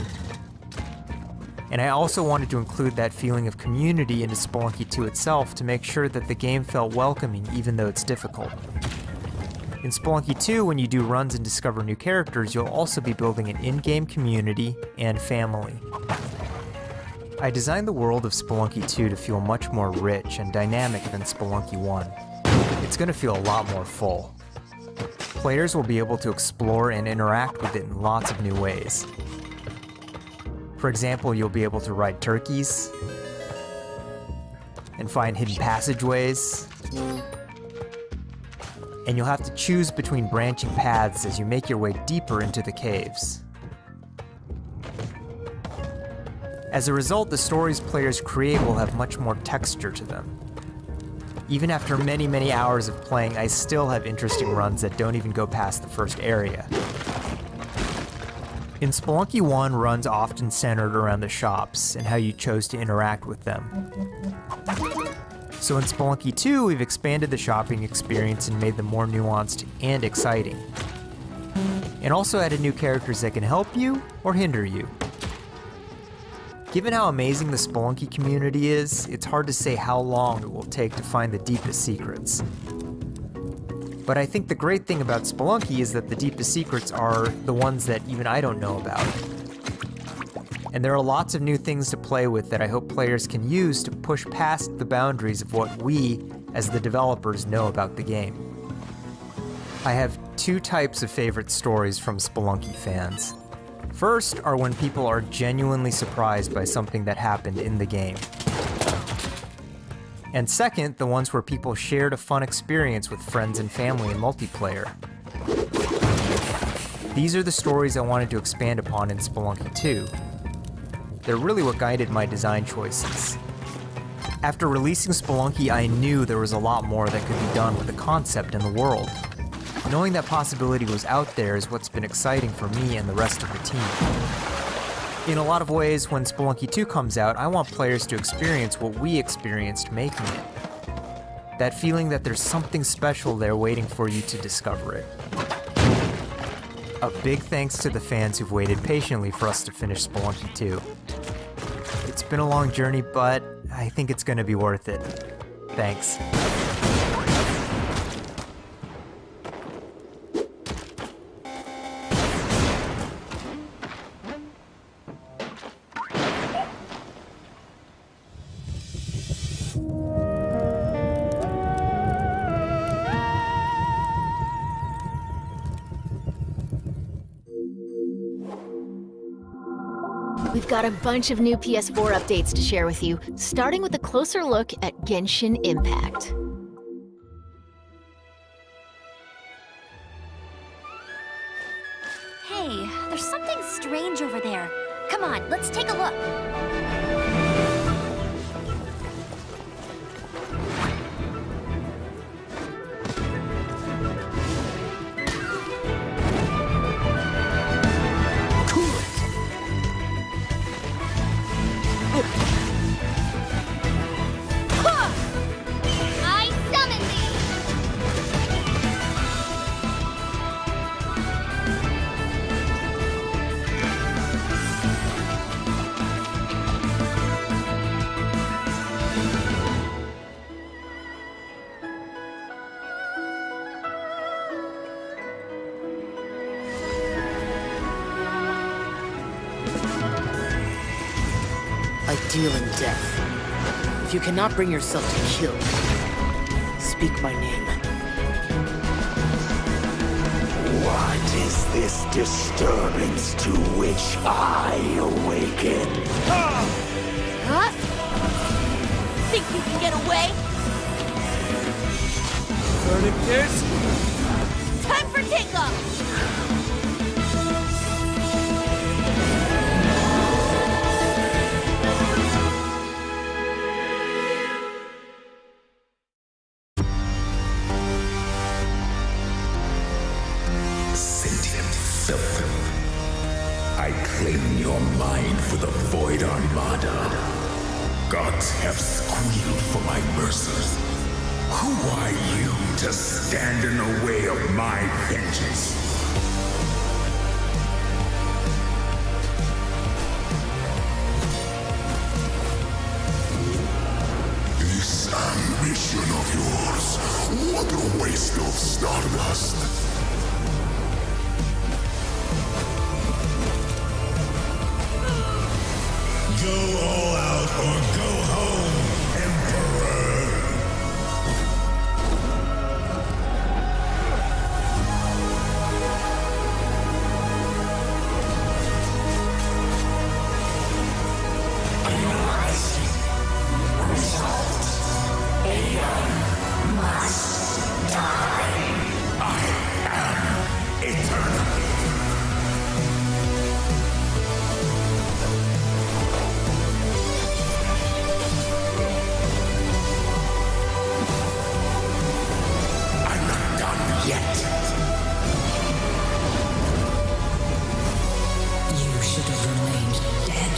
And I also wanted to include that feeling of community into Spelunky 2 itself to make sure that the game felt welcoming even though it's difficult. In Spelunky 2, when you do runs and discover new characters, you'll also be building an in-game community and family. I designed the world of Spelunky 2 to feel much more rich and dynamic than Spelunky 1. It's going to feel a lot more full. Players will be able to explore and interact with it in lots of new ways. For example, you'll be able to ride turkeys, and find hidden passageways, and you'll have to choose between branching paths as you make your way deeper into the caves. As a result, the stories players create will have much more texture to them. Even after many, many hours of playing, I still have interesting runs that don't even go past the first area. In Spelunky 1, runs often centered around the shops and how you chose to interact with them. So in Spelunky 2, we've expanded the shopping experience and made them more nuanced and exciting. And also added new characters that can help you or hinder you. Given how amazing the Spelunky community is, it's hard to say how long it will take to find the deepest secrets. But I think the great thing about Spelunky is that the deepest secrets are the ones that even I don't know about. And there are lots of new things to play with that I hope players can use to push past the boundaries of what we, as the developers, know about the game. I have two types of favorite stories from Spelunky fans. First are when people are genuinely surprised by something that happened in the game. And second, the ones where people shared a fun experience with friends and family in multiplayer. These are the stories I wanted to expand upon in Spelunky 2. They're really what guided my design choices. After releasing Spelunky, I knew there was a lot more that could be done with the concept and the world. Knowing that possibility was out there is what's been exciting for me and the rest of the team. In a lot of ways, when Spelunky 2 comes out, I want players to experience what we experienced making it. That feeling that there's something special there waiting for you to discover it. A big thanks to the fans who've waited patiently for us to finish Spelunky 2. It's been a long journey, but I think it's going to be worth it. Thanks. We've got a bunch of new PS4 updates to share with you, starting with a closer look at Genshin Impact. Hey, there's something strange over there. Come on, let's take a look. I summon thee! I deal in death. If you cannot bring yourself to kill, speak my name. What is this disturbance to which I awaken? Huh? Think you can get away? Time for takeoff! Sentient filth. I claim your mind for the Void Armada. Gods have squealed for my mercy. Who are you to stand in the way of my vengeance? This ambition of yours, what a waste of stardust. Go all out or go home, Emperor! Aeon must die. I am eternal. You should have remained dead.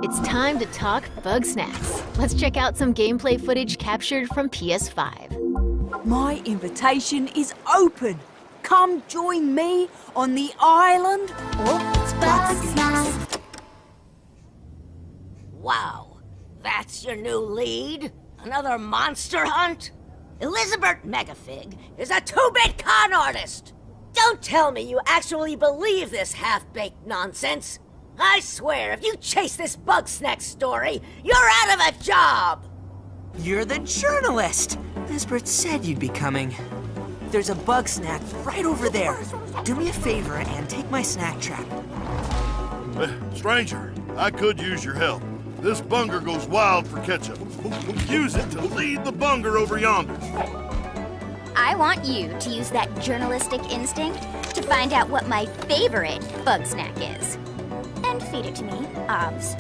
It's time to talk Bug Snacks. Let's check out some gameplay footage captured from PS5. My invitation is open. Come join me on the island of Bug Snacks. Wow, that's your new lead? Another monster hunt? Elizabeth Megafig is a 2-bit con artist! Don't tell me you actually believe this half-baked nonsense! I swear, if you chase this Bug Snack story, you're out of a job! You're the journalist! Lisbeth said you'd be coming. There's a bug snack right over there. Do me a favor and take my snack trap. Stranger, I could use your help. This bunger goes wild for ketchup. Use it to lead the bunger over yonder. I want you to use that journalistic instinct to find out what my favorite bug snack is. And feed it to me, obs.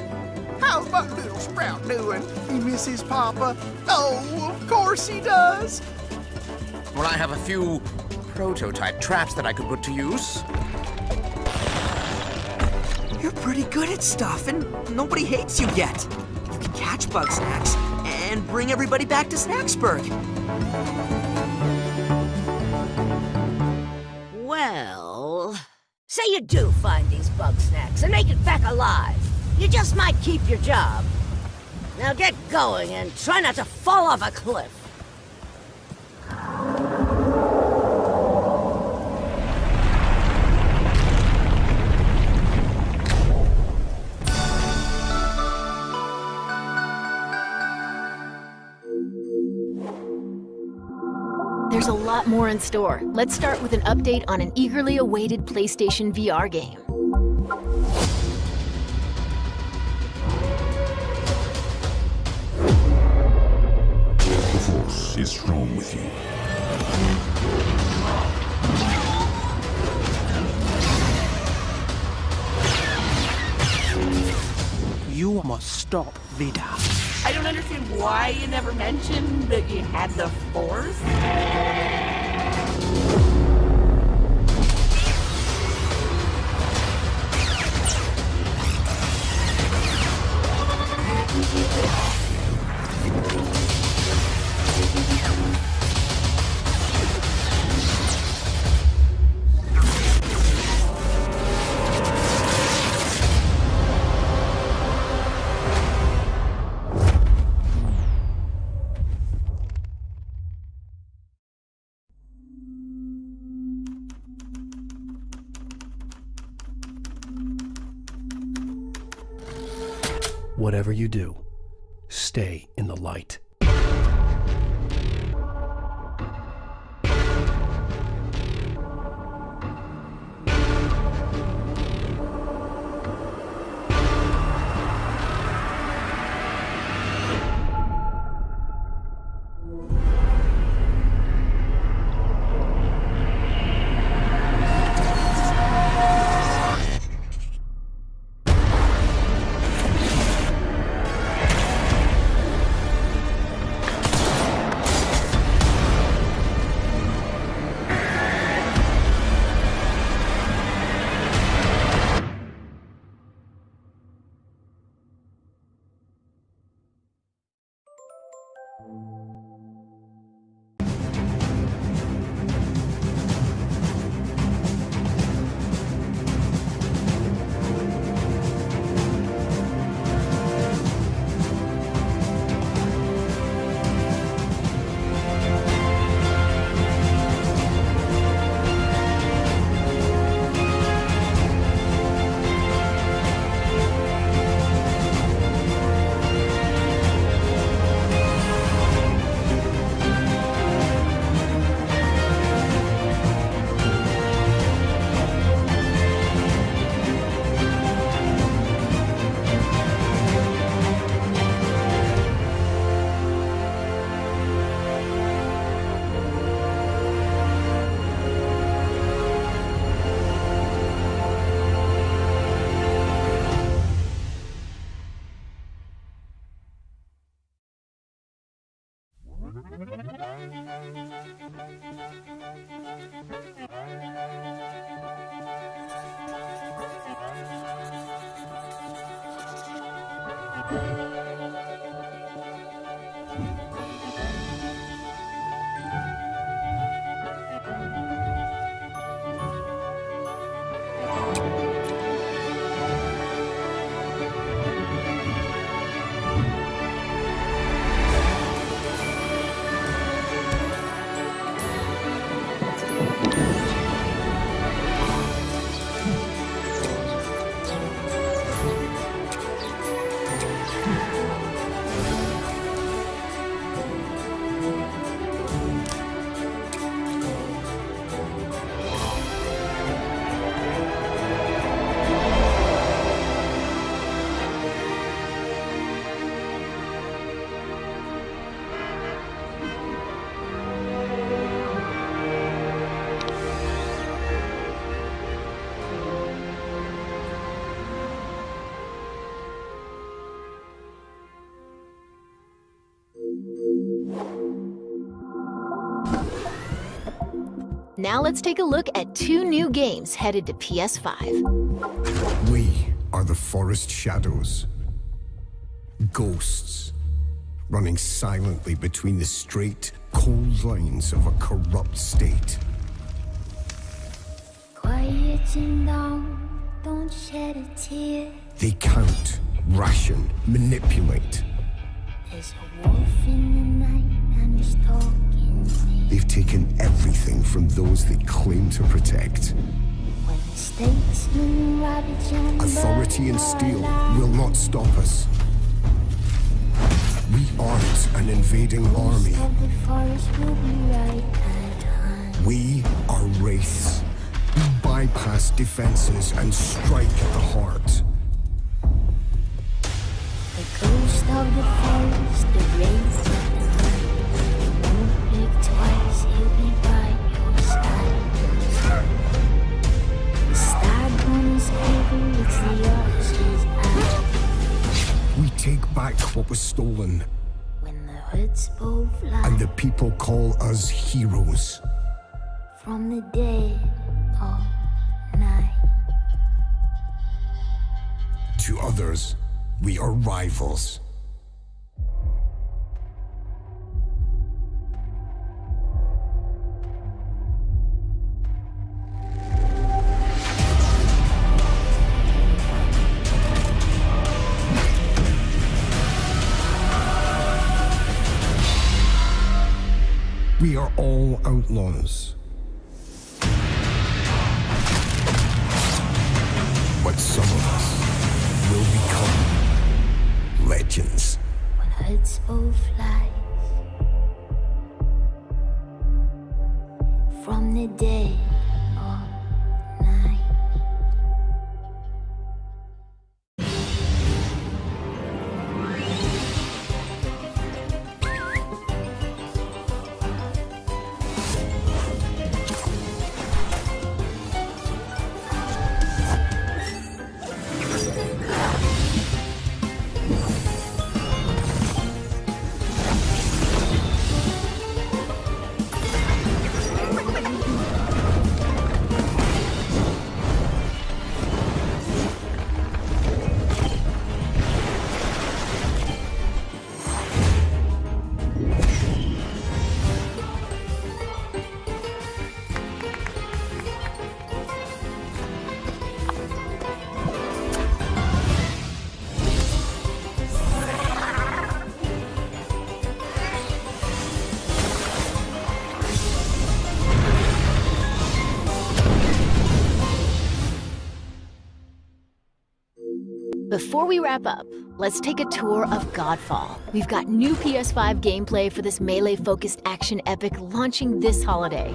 How's my little sprout doing? He misses Papa? Oh, of course he does. Well, I have a few prototype traps that I could put to use. You're pretty good at stuff, and nobody hates you yet. You can catch bug snacks and bring everybody back to Snacksburg. Well, say you do find these bug snacks and make it back alive. You just might keep your job. Now get going and try not to fall off a cliff. There's a lot more in store. Let's start with an update on an eagerly awaited PlayStation VR game. The Force is strong with you. You must stop Vida. I don't understand why you never mentioned that you had the Force. Whatever you do, stay in the light. Now let's take a look at 2 new games headed to PS5. We are the forest shadows. Ghosts, running silently between the straight, cold lines of a corrupt state. Quieten down, don't shed a tear. They count, ration, manipulate. There's a wolf in the night and he's talking to me. They've taken everything from those they claim to protect. When the statesmen ravage and Authority and steel will not stop us. We aren't an invading army. Of the forest will be right at hand. We are wraiths. We bypass defenses and strike at the heart. The ghost of the forest, the wraith of the night. Won't blink twice, he'll be by your side. The stag is heavy, it's the archer's eye. We take back what was stolen. When the hoods both fly. And the people call us heroes. From the dead of night. To others, we are rivals. We are all outlaws. But some of us will become legends. When hoods both flies. From the dead of night. Before we wrap up, let's take a tour of Godfall. We've got new PS5 gameplay for this melee-focused action epic launching this holiday.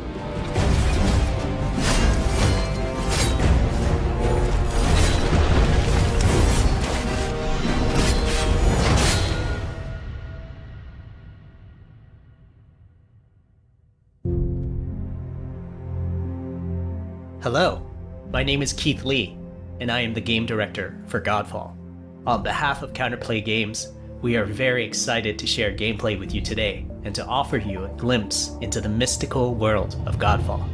Hello, my name is Keith Lee, and I am the game director for Godfall. On behalf of Counterplay Games, we are very excited to share gameplay with you today and to offer you a glimpse into the mystical world of Godfall.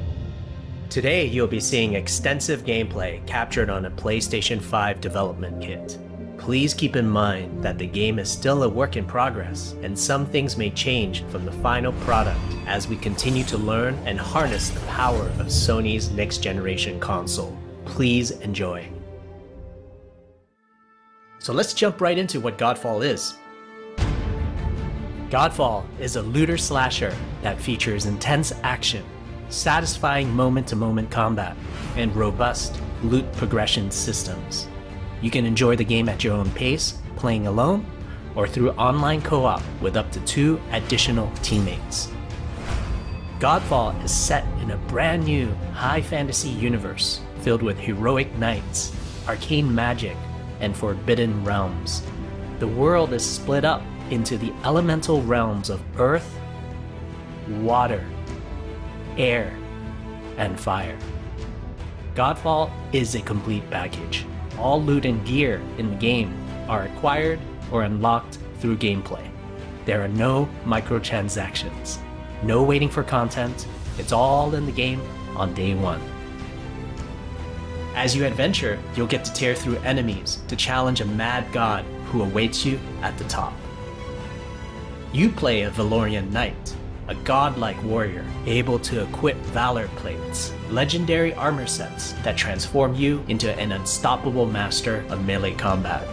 Today, you'll be seeing extensive gameplay captured on a PlayStation 5 development kit. Please keep in mind that the game is still a work in progress, and some things may change from the final product as we continue to learn and harness the power of Sony's next-generation console. Please enjoy. So let's jump right into what Godfall is. Godfall is a looter slasher that features intense action, satisfying moment-to-moment combat, and robust loot progression systems. You can enjoy the game at your own pace, playing alone, or through online co-op with up to 2 additional teammates. Godfall is set in a brand new high fantasy universe filled with heroic knights, arcane magic, and forbidden realms. The world is split up into the elemental realms of earth, water, air, and fire. Godfall is a complete package. All loot and gear in the game are acquired or unlocked through gameplay. There are no microtransactions, no waiting for content. It's all in the game on day 1. As you adventure, you'll get to tear through enemies to challenge a mad god who awaits you at the top. You play a Valorian knight, a godlike warrior able to equip valor plates, legendary armor sets that transform you into an unstoppable master of melee combat.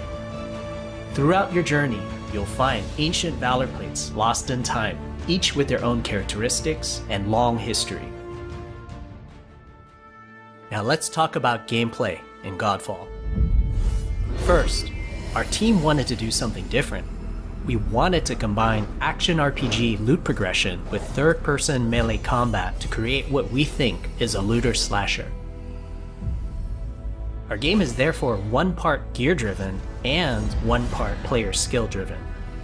Throughout your journey, you'll find ancient valor plates lost in time, each with their own characteristics and long history. Now let's talk about gameplay in Godfall. First, our team wanted to do something different. We wanted to combine action RPG loot progression with third-person melee combat to create what we think is a looter slasher. Our game is therefore one part gear-driven and one part player skill-driven.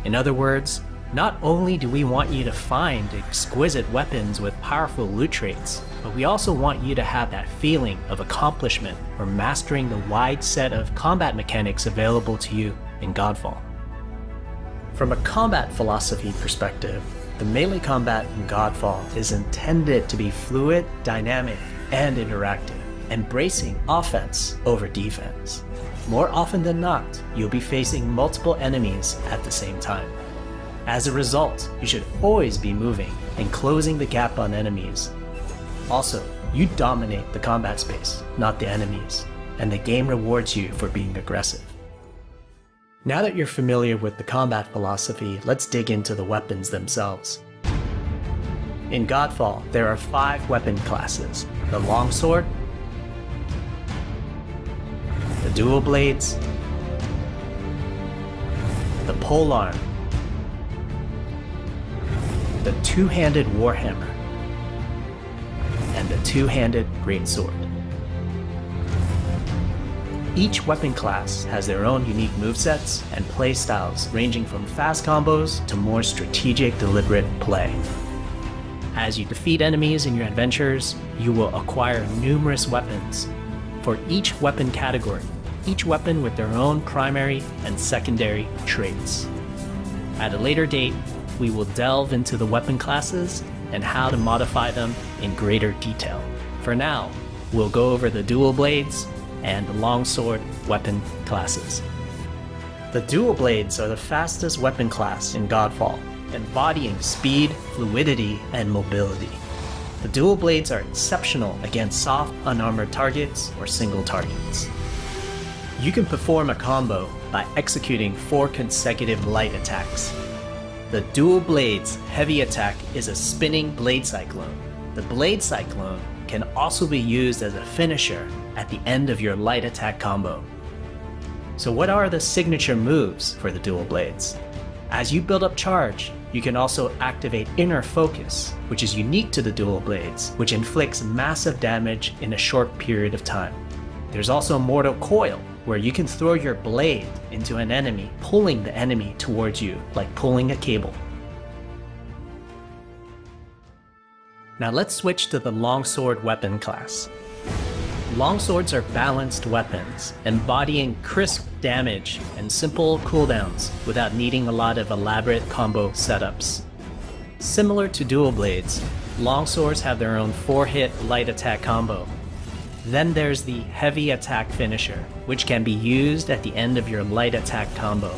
In other words, not only do we want you to find exquisite weapons with powerful loot traits, but we also want you to have that feeling of accomplishment or mastering the wide set of combat mechanics available to you in Godfall. From a combat philosophy perspective, the melee combat in Godfall is intended to be fluid, dynamic, and interactive, embracing offense over defense. More often than not, you'll be facing multiple enemies at the same time. As a result, you should always be moving and closing the gap on enemies. Also, you dominate the combat space, not the enemies, and the game rewards you for being aggressive. Now that you're familiar with the combat philosophy, let's dig into the weapons themselves. In Godfall, there are 5 weapon classes: the longsword, the dual blades, the polearm, the two-handed warhammer, and the two-handed greatsword. Each weapon class has their own unique movesets and playstyles ranging from fast combos to more strategic, deliberate play. As you defeat enemies in your adventures, you will acquire numerous weapons. For each weapon category, each weapon with their own primary and secondary traits. At a later date, we will delve into the weapon classes and how to modify them in greater detail. For now, we'll go over the dual blades and the longsword weapon classes. The dual blades are the fastest weapon class in Godfall, embodying speed, fluidity, and mobility. The dual blades are exceptional against soft, unarmored targets or single targets. You can perform a combo by executing 4 consecutive light attacks. The dual blades heavy attack is a spinning blade cyclone. The blade cyclone can also be used as a finisher at the end of your light attack combo. So what are the signature moves for the dual blades? As you build up charge, you can also activate Inner Focus, which is unique to the dual blades, which inflicts massive damage in a short period of time. There's also Mortal Coil, where you can throw your blade into an enemy, pulling the enemy towards you like pulling a cable. Now let's switch to the longsword weapon class. Longswords are balanced weapons, embodying crisp damage and simple cooldowns without needing a lot of elaborate combo setups. Similar to dual blades, longswords have their own 4-hit light attack combo. Then there's the heavy attack finisher, which can be used at the end of your light attack combo.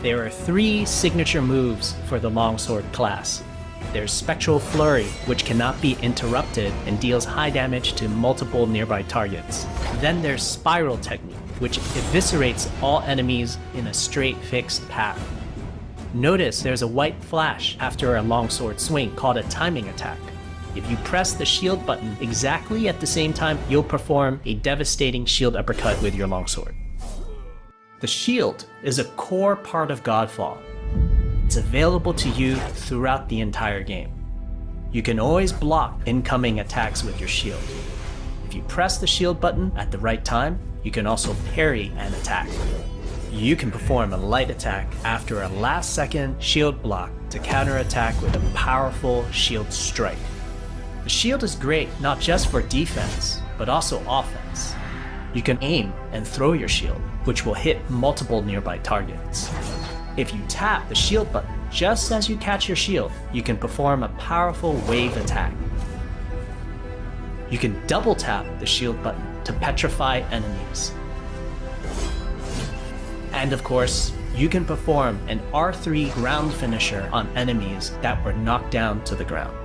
There are 3 signature moves for the longsword class. There's Spectral Flurry, which cannot be interrupted and deals high damage to multiple nearby targets. Then there's Spiral Technique, which eviscerates all enemies in a straight fixed path. Notice there's a white flash after a longsword swing called a timing attack. If you press the shield button exactly at the same time, you'll perform a devastating shield uppercut with your longsword. The shield is a core part of Godfall. It's available to you throughout the entire game. You can always block incoming attacks with your shield. If you press the shield button at the right time, you can also parry an attack. You can perform a light attack after a last-second shield block to counterattack with a powerful shield strike. The shield is great not just for defense, but also offense. You can aim and throw your shield, which will hit multiple nearby targets. If you tap the shield button just as you catch your shield, you can perform a powerful wave attack. You can double tap the shield button to petrify enemies. And of course, you can perform an R3 ground finisher on enemies that were knocked down to the ground.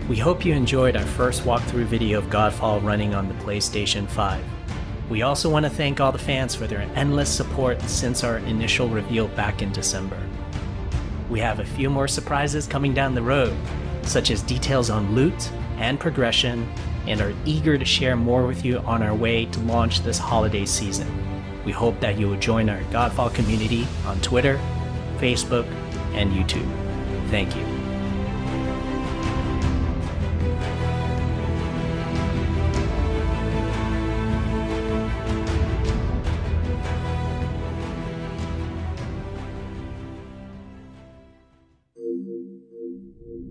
We hope you enjoyed our first walkthrough video of Godfall running on the PlayStation 5. We also want to thank all the fans for their endless support since our initial reveal back in December. We have a few more surprises coming down the road, such as details on loot and progression, and are eager to share more with you on our way to launch this holiday season. We hope that you will join our Godfall community on Twitter, Facebook, and YouTube. Thank you.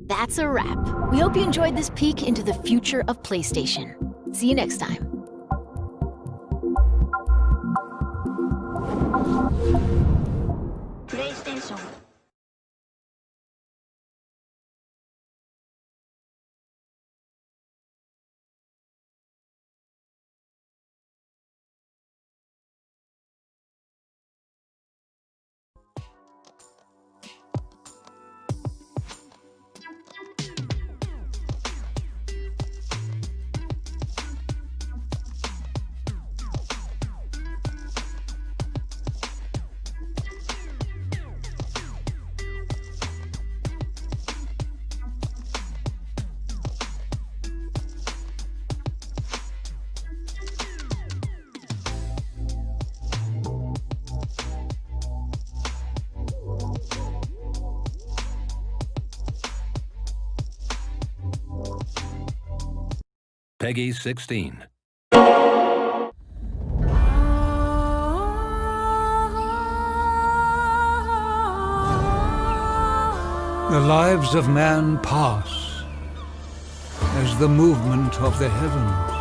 That's a wrap. We hope you enjoyed this peek into the future of PlayStation. See you next time. PlayStation. Peggy 16. The lives of man pass as the movement of the heavens.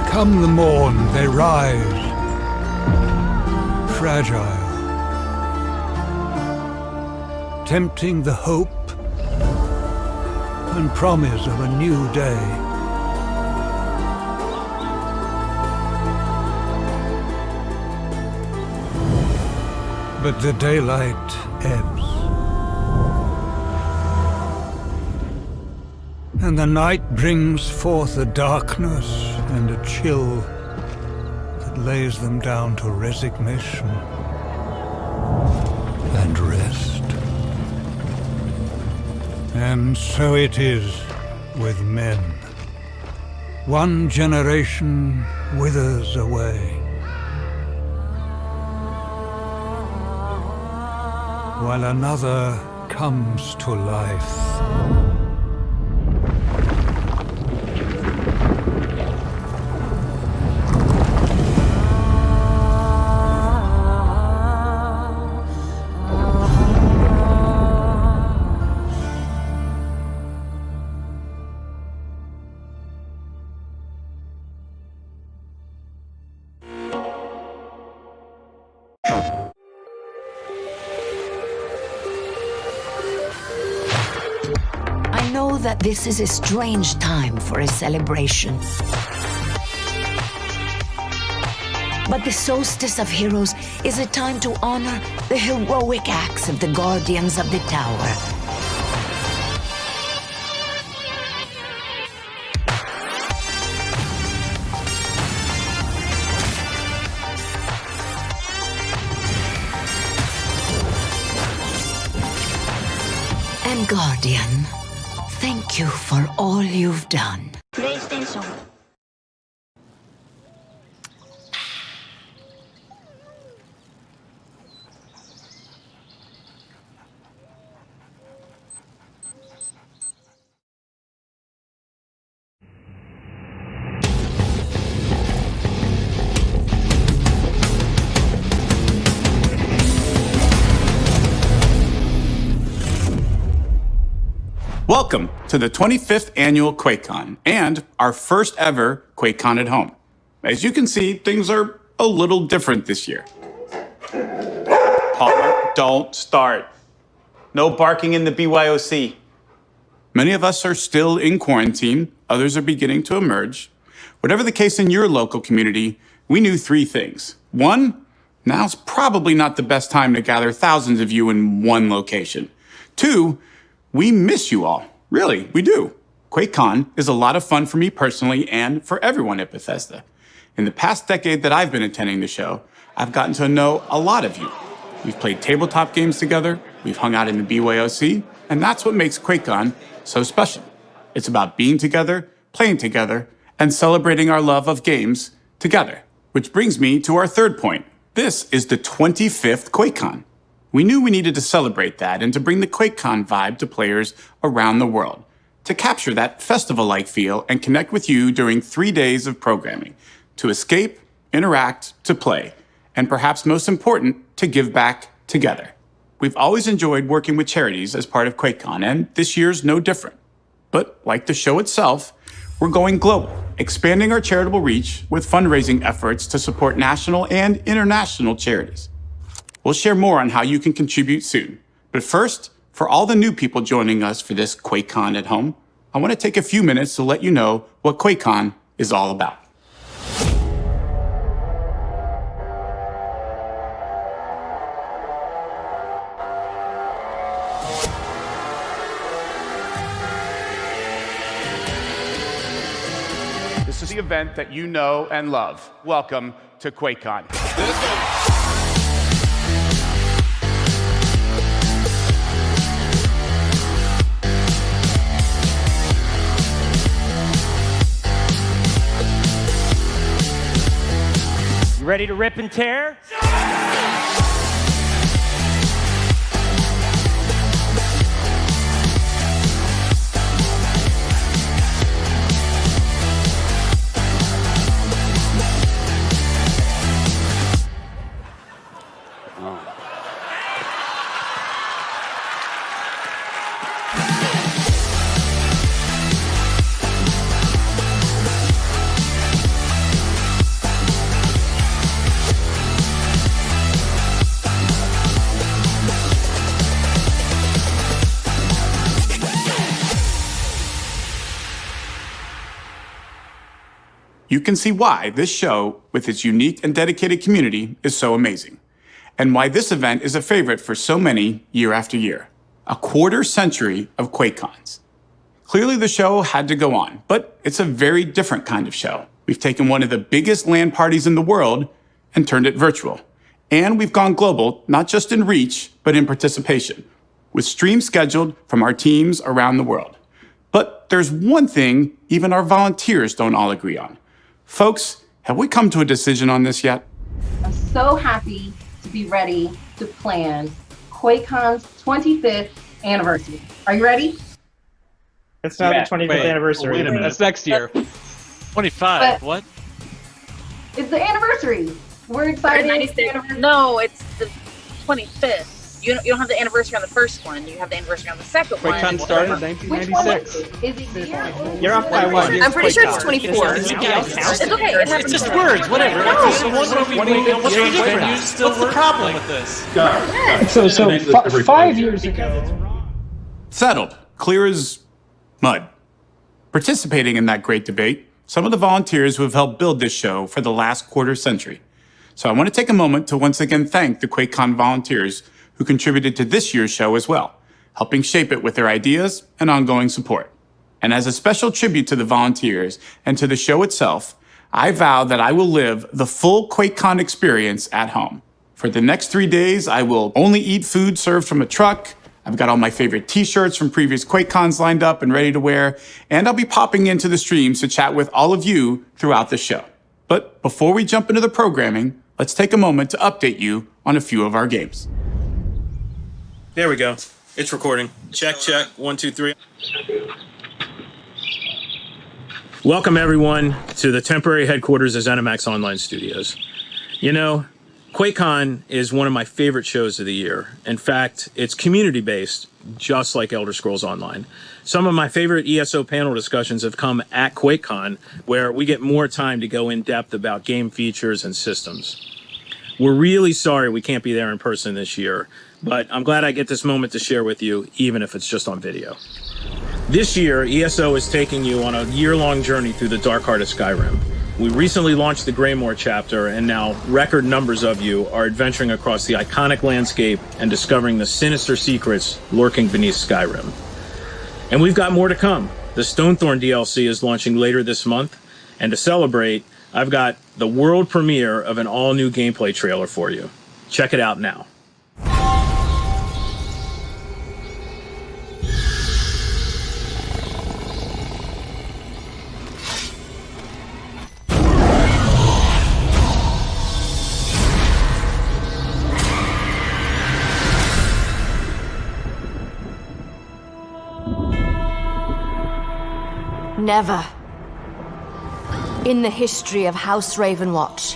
Come the morn, they rise, fragile, tempting the hope and promise of a new day. But the daylight ebbs, and the night brings forth a darkness and a chill that lays them down to resignation and rest. And so it is with men. One generation withers away, while another comes to life. You know that this is a strange time for a celebration. But the Solstice of Heroes is a time to honor the heroic acts of the Guardians of the Tower. And Guardian, thank you for all you've done. PlayStation. Welcome to the 25th annual QuakeCon and our first ever QuakeCon at home. As you can see, things are a little different this year. Palmer, don't start. No barking in the BYOC. Many of us are still in quarantine, others are beginning to emerge. Whatever the case in your local community, we knew three things. One, now's probably not the best time to gather thousands of you in one location. Two, we miss you all. Really, we do. QuakeCon is a lot of fun for me personally and for everyone at Bethesda. In the past decade that I've been attending the show, I've gotten to know a lot of you. We've played tabletop games together, we've hung out in the BYOC, and that's what makes QuakeCon so special. It's about being together, playing together, and celebrating our love of games together. Which brings me to our third point. This is the 25th QuakeCon. We knew we needed to celebrate that and to bring the QuakeCon vibe to players around the world, to capture that festival-like feel and connect with you during 3 days of programming, to escape, interact, to play, and perhaps most important, to give back together. We've always enjoyed working with charities as part of QuakeCon, and this year's no different. But like the show itself, we're going global, expanding our charitable reach with fundraising efforts to support national and international charities. We'll share more on how you can contribute soon. But first, for all the new people joining us for this QuakeCon at home, I want to take a few minutes to let you know what QuakeCon is all about. This is the event that you know and love. Welcome to QuakeCon. Ready to rip and tear? You can see why this show, with its unique and dedicated community, is so amazing, and why this event is a favorite for so many year after year. A quarter century of QuakeCons. Clearly the show had to go on, but it's a very different kind of show. We've taken one of the biggest LAN parties in the world and turned it virtual. And we've gone global, not just in reach, but in participation, with streams scheduled from our teams around the world. But there's one thing even our volunteers don't all agree on. Folks, have we come to a decision on this yet? I'm so happy to be ready to plan QuakeCon's 25th anniversary. Are you ready? It's not the 25th anniversary. Wait a minute. That's next year. 25. What? It's the anniversary. We're excited. 96. No, it's the 25th. You don't have the anniversary on the first one. You have the anniversary on the second one. QuakeCon started in 1996. Is it year? You're off by one. I'm pretty sure it's 24. It's okay. It happens. It's just words. Whatever. What's the problem with this? So 5 years ago. Settled. Clear as mud. Participating in that great debate, some of the volunteers who have helped build this show for the last quarter century. So I want to take a moment to once again thank the QuakeCon volunteers who contributed to this year's show as well, helping shape it with their ideas and ongoing support. And as a special tribute to the volunteers and to the show itself, I vow that I will live the full QuakeCon experience at home. For the next 3 days, I will only eat food served from a truck. I've got all my favorite t-shirts from previous QuakeCons lined up and ready to wear, and I'll be popping into the streams to chat with all of you throughout the show. But before we jump into the programming, let's take a moment to update you on a few of our games. There we go. It's recording. Check. 1, 2, 3. Welcome, everyone, to the temporary headquarters of ZeniMax Online Studios. You know, QuakeCon is one of my favorite shows of the year. In fact, it's community-based, just like Elder Scrolls Online. Some of my favorite ESO panel discussions have come at QuakeCon, where we get more time to go in depth about game features and systems. We're really sorry we can't be there in person this year, but I'm glad I get this moment to share with you, even if it's just on video. This year, ESO is taking you on a year-long journey through the dark heart of Skyrim. We recently launched the Greymoor chapter, and now record numbers of you are adventuring across the iconic landscape and discovering the sinister secrets lurking beneath Skyrim. And we've got more to come. The Stonethorn DLC is launching later this month, and to celebrate, I've got the world premiere of an all-new gameplay trailer for you. Check it out now. Never, in the history of House Ravenwatch,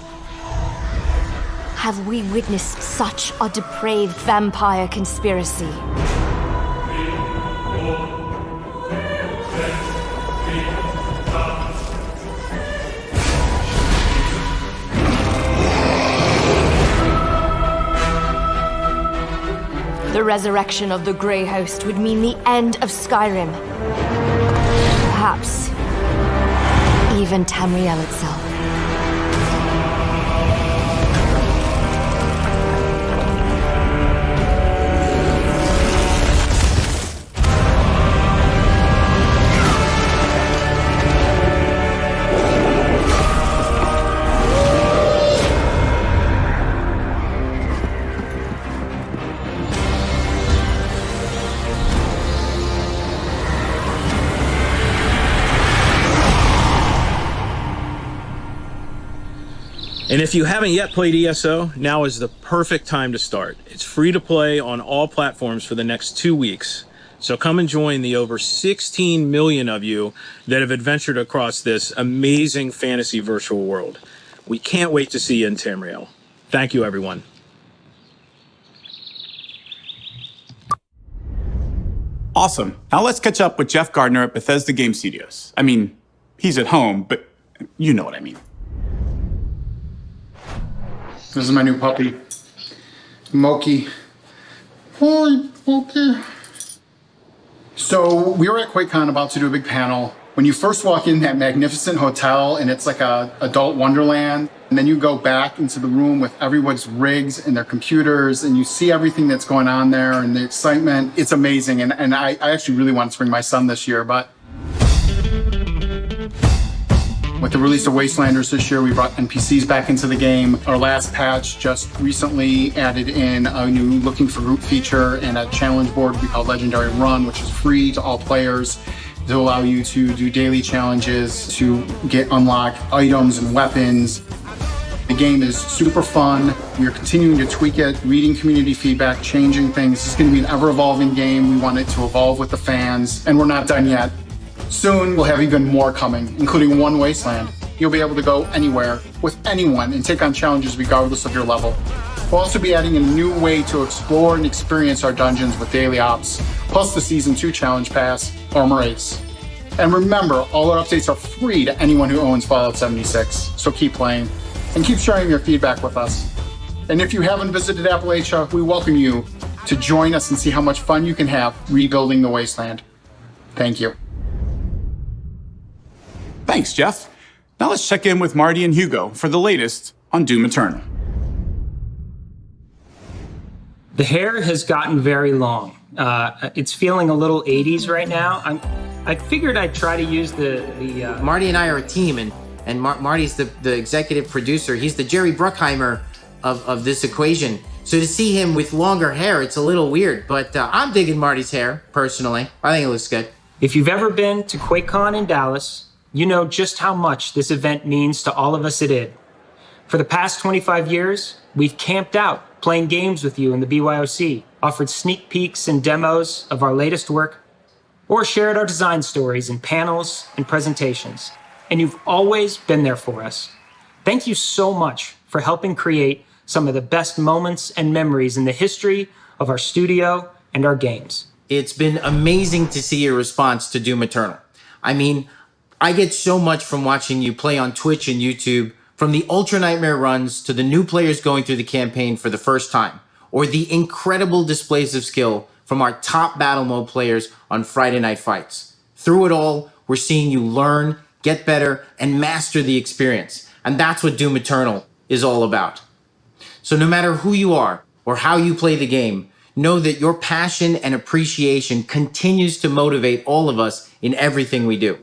have we witnessed such a depraved vampire conspiracy. The resurrection of the Grey Host would mean the end of Skyrim. Perhaps even Tamriel itself. And if you haven't yet played ESO, now is the perfect time to start. It's free to play on all platforms for the next 2 weeks. So come and join the over 16 million of you that have adventured across this amazing fantasy virtual world. We can't wait to see you in Tamriel. Thank you, everyone. Awesome. Now let's catch up with Jeff Gardner at Bethesda Game Studios. I mean, he's at home, but you know what I mean. This is my new puppy, Moki. Hi, Moki. So we were at QuakeCon about to do a big panel. When you first walk in that magnificent hotel and it's like a adult wonderland, and then you go back into the room with everyone's rigs and their computers and you see everything that's going on there and the excitement, it's amazing. And I actually really wanted to bring my son this year, but with the release of Wastelanders this year, we brought NPCs back into the game. Our last patch just recently added in a new Looking for Group feature and a challenge board we call Legendary Run, which is free to all players to allow you to do daily challenges, to unlock items and weapons. The game is super fun. We are continuing to tweak it, reading community feedback, changing things. It's going to be an ever-evolving game. We want it to evolve with the fans, and we're not done yet. Soon, we'll have even more coming, including one Wasteland. You'll be able to go anywhere, with anyone, and take on challenges regardless of your level. We'll also be adding a new way to explore and experience our dungeons with daily ops, plus the Season 2 Challenge Pass, Armor Ace. And remember, all our updates are free to anyone who owns Fallout 76, so keep playing, and keep sharing your feedback with us. And if you haven't visited Appalachia, we welcome you to join us and see how much fun you can have rebuilding the Wasteland. Thank you. Thanks, Jeff. Now let's check in with Marty and Hugo for the latest on Doom Eternal. The hair has gotten very long. It's feeling a little 80s right now. I figured I'd try to use the Marty and I are a team, and Marty's the executive producer. He's the Jerry Bruckheimer of this equation. So to see him with longer hair, it's a little weird, but I'm digging Marty's hair, personally. I think it looks good. If you've ever been to QuakeCon in Dallas, you know just how much this event means to all of us at id. For the past 25 years, we've camped out playing games with you in the BYOC, offered sneak peeks and demos of our latest work, or shared our design stories in panels and presentations. And you've always been there for us. Thank you so much for helping create some of the best moments and memories in the history of our studio and our games. It's been amazing to see your response to Doom Eternal. I mean, I get so much from watching you play on Twitch and YouTube, from the Ultra Nightmare runs to the new players going through the campaign for the first time, or the incredible displays of skill from our top battle mode players on Friday Night Fights. Through it all, we're seeing you learn, get better, and master the experience. And that's what Doom Eternal is all about. So no matter who you are or how you play the game, know that your passion and appreciation continues to motivate all of us in everything we do.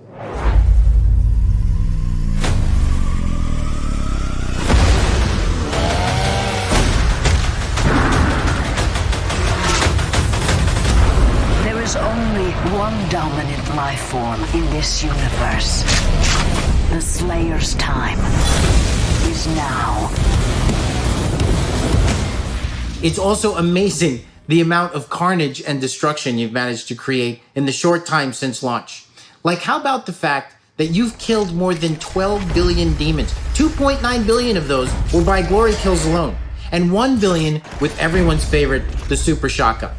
There is only one dominant life form in this universe. The Slayer's time is now. It's also amazing the amount of carnage and destruction you've managed to create in the short time since launch. Like, how about the fact that you've killed more than 12 billion demons? 2.9 billion of those were by glory kills alone, and 1 billion with everyone's favorite, the Super Shotgun.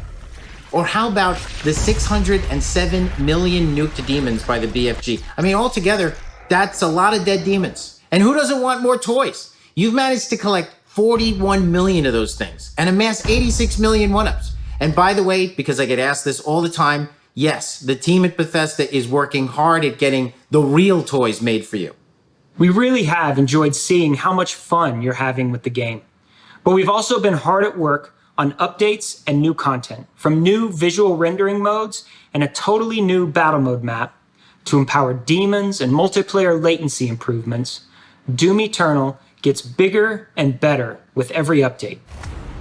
Or how about the 607 million nuked demons by the BFG? I mean, altogether, that's a lot of dead demons. And who doesn't want more toys? You've managed to collect 41 million of those things and amass 86 million one-ups. And by the way, because I get asked this all the time, yes, the team at Bethesda is working hard at getting the real toys made for you. We really have enjoyed seeing how much fun you're having with the game. But we've also been hard at work on updates and new content, from new visual rendering modes and a totally new battle mode map to empower demons and multiplayer latency improvements. Doom Eternal gets bigger and better with every update.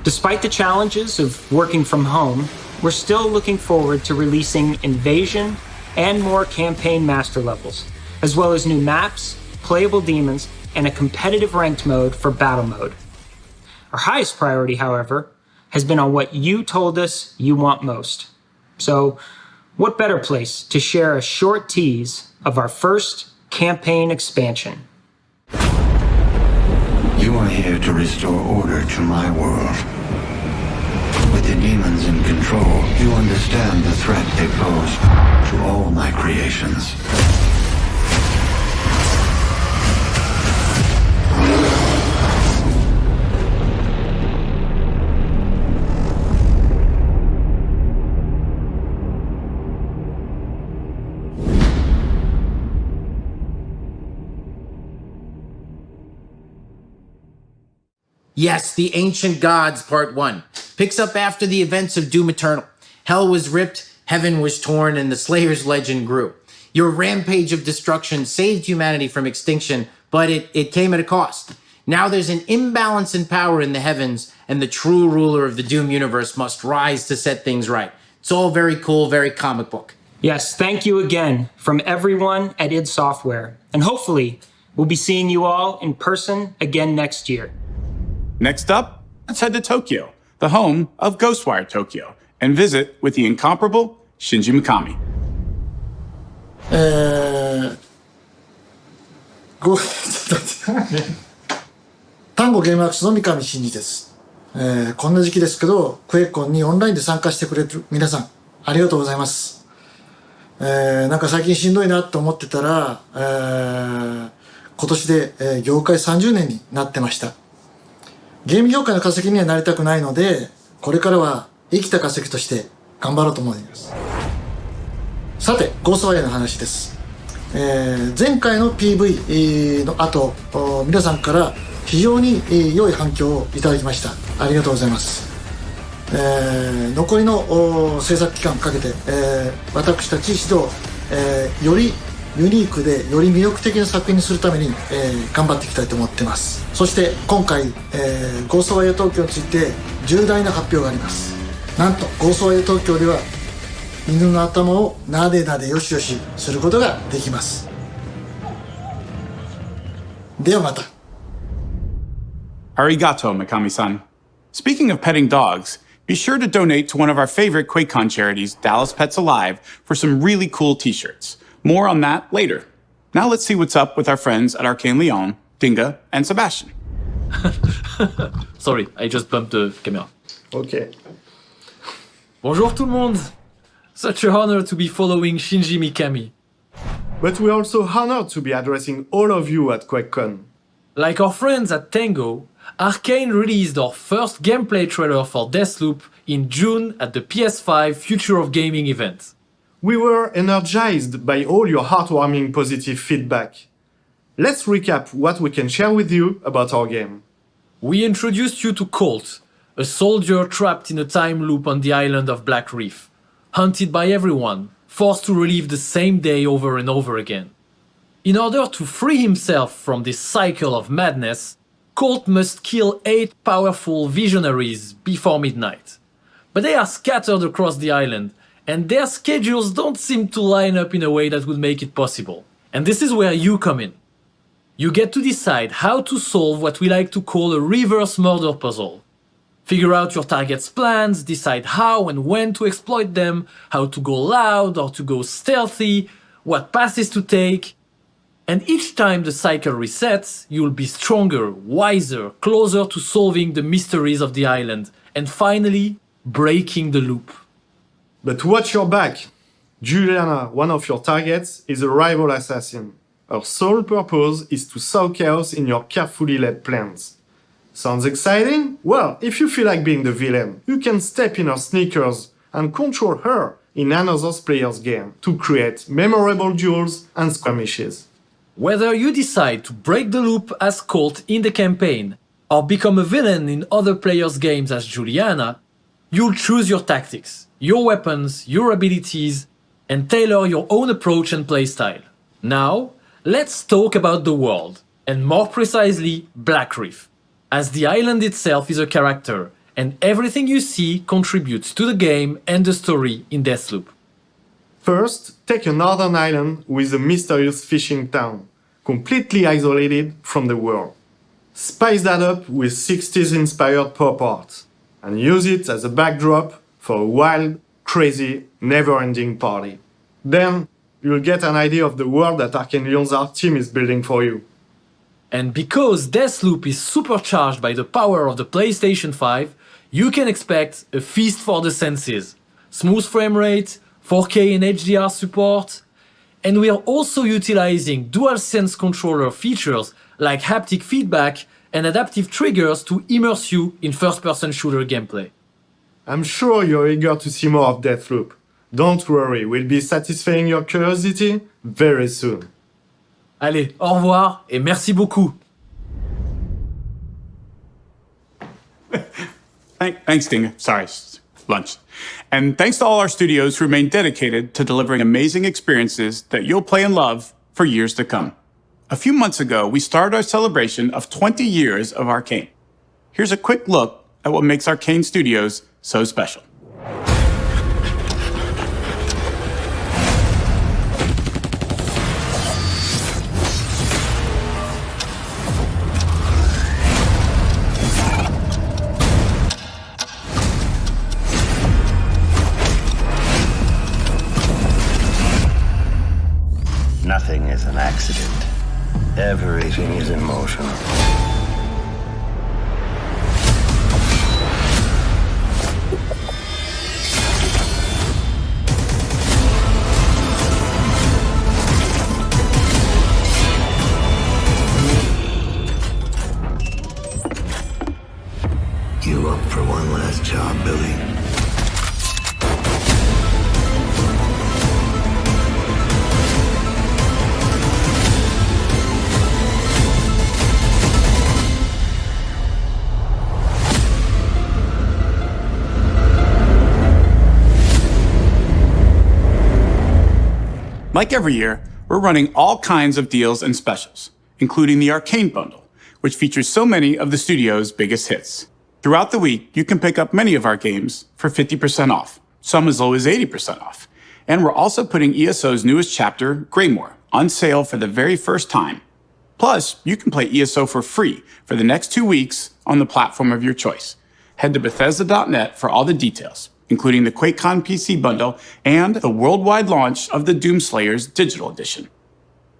Despite the challenges of working from home, we're still looking forward to releasing Invasion and more campaign master levels, as well as new maps, playable demons, and a competitive ranked mode for battle mode. Our highest priority, however, has been on what you told us you want most. So, what better place to share a short tease of our first campaign expansion? You are here to restore order to my world. With the demons in control, you understand the threat they pose to all my creations. Yes, the Ancient Gods Part 1 picks up after the events of Doom Eternal. Hell was ripped, heaven was torn, and the Slayer's legend grew. Your rampage of destruction saved humanity from extinction, but it came at a cost. Now there's an imbalance in power in the heavens, and the true ruler of the Doom universe must rise to set things right. It's all very cool, very comic book. Yes, thank you again from everyone at id Software. And hopefully, we'll be seeing you all in person again next year. Next up, let's head to Tokyo, the home of Ghostwire Tokyo, and visit with the incomparable Shinji Mikami. 単語ゲームワークスの三上真司です。こんな時期ですけど、クエコンにオンラインで参加してくれる皆さん、ありがとうございます。なんか最近しんどいなと思ってたら、今年で、業界30年になってました。ゲーム業界の化石にはなりたくないので、これからは生きた化石として頑張ろうと思います。さて、ゴーストワイヤーの話です。前回の PV の後、皆さんから非常に良い反響をいただきました。ありがとうございます。残りの制作期間かけて、私たち指導、よりユニークでより魅力的な作品にするために、頑張っていきたいと思っています。そして今回、ゴーストワイヤー東京について重大な発表があります。なんとゴーストワイヤー東京では犬の頭をなでなでよしよしすることができます。ではまた。Arigato, Mikami-san. Speaking of petting dogs, be sure to donate to one of our favorite QuakeCon charities, Dallas Pets Alive, for some really cool t-shirts. More on that later. Now let's see what's up with our friends at Arcane Lyon, Dinga, and Sebastian. Sorry, I just bumped the camera. Okay. Bonjour tout le monde. Such a honor to be following Shinji Mikami. But we're also honored to be addressing all of you at QuakeCon. Like our friends at Tango, Arcane released our first gameplay trailer for Deathloop in June at the PS5 Future of Gaming event. We were energized by all your heartwarming positive feedback. Let's recap what we can share with you about our game. We introduced you to Colt, a soldier trapped in a time loop on the island of Black Reef, hunted by everyone, forced to relive the same day over and over again. In order to free himself from this cycle of madness, Colt must kill 8 powerful visionaries before midnight. But they are scattered across the island, and their schedules don't seem to line up in a way that would make it possible. And this is where you come in. You get to decide how to solve what we like to call a reverse murder puzzle. Figure out your target's plans, decide how and when to exploit them, how to go loud or to go stealthy, what passes to take. And each time the cycle resets, you'll be stronger, wiser, closer to solving the mysteries of the island, and finally, breaking the loop. But watch your back. Juliana, one of your targets, is a rival assassin. Her sole purpose is to sow chaos in your carefully laid plans. Sounds exciting? Well, if you feel like being the villain, you can step in her sneakers and control her in another player's game to create memorable duels and skirmishes. Whether you decide to break the loop as Colt in the campaign, or become a villain in other players' games as Juliana, you'll choose your tactics, your weapons, your abilities, and tailor your own approach and playstyle. Now, let's talk about the world, and more precisely, Black Reef, as the island itself is a character, and everything you see contributes to the game and the story in Deathloop. First, take a northern island with a mysterious fishing town, completely isolated from the world. Spice that up with 60s-inspired pop art, and use it as a backdrop for a wild, crazy, never-ending party. Then, you'll get an idea of the world that Arcane Lyon's art team is building for you. And because Deathloop is supercharged by the power of the PlayStation 5, you can expect a feast for the senses. Smooth frame rate, 4K and HDR support, and we are also utilizing DualSense controller features like haptic feedback and adaptive triggers to immerse you in first-person shooter gameplay. I'm sure you're eager to see more of Deathloop. Don't worry, we'll be satisfying your curiosity very soon. Allez, au revoir et merci beaucoup. Thanks, Dinga. Sorry, lunch. And thanks to all our studios who remain dedicated to delivering amazing experiences that you'll play and love for years to come. A few months ago, we started our celebration of 20 years of Arcane. Here's a quick look at what makes Arcane Studios so special. Nothing is an accident. Everything is in motion. You up for one last job, Billy? Like every year, we're running all kinds of deals and specials, including the Arcane Bundle, which features so many of the studio's biggest hits. Throughout the week, you can pick up many of our games for 50% off, some as low as 80% off. And we're also putting ESO's newest chapter, Greymoor, on sale for the very first time. Plus, you can play ESO for free for the next 2 weeks on the platform of your choice. Head to Bethesda.net for all the details, including the QuakeCon PC bundle and the worldwide launch of the Doomslayers Digital Edition.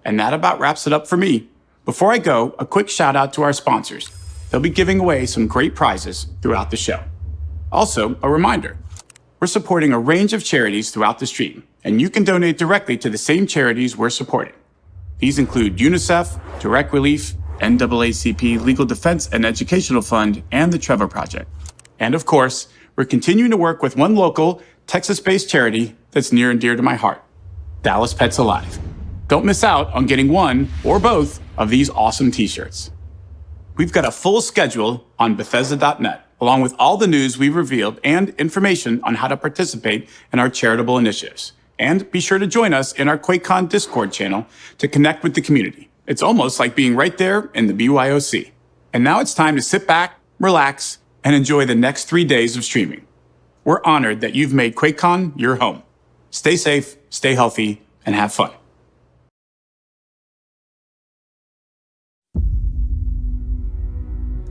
And that about wraps it up for me. Before I go, a quick shout out to our sponsors. They'll be giving away some great prizes throughout the show. Also, a reminder, we're supporting a range of charities throughout the stream, and you can donate directly to the same charities we're supporting. These include UNICEF, Direct Relief, NAACP Legal Defense and Educational Fund, and the Trevor Project. And of course, we're continuing to work with one local, Texas-based charity that's near and dear to my heart, Dallas Pets Alive. Don't miss out on getting one or both of these awesome t-shirts. We've got a full schedule on Bethesda.net, along with all the news we've revealed and information on how to participate in our charitable initiatives. And be sure to join us in our QuakeCon Discord channel to connect with the community. It's almost like being right there in the BYOC. And now it's time to sit back, relax, and enjoy the next 3 days of streaming. We're honored that you've made QuakeCon your home. Stay safe, stay healthy, and have fun.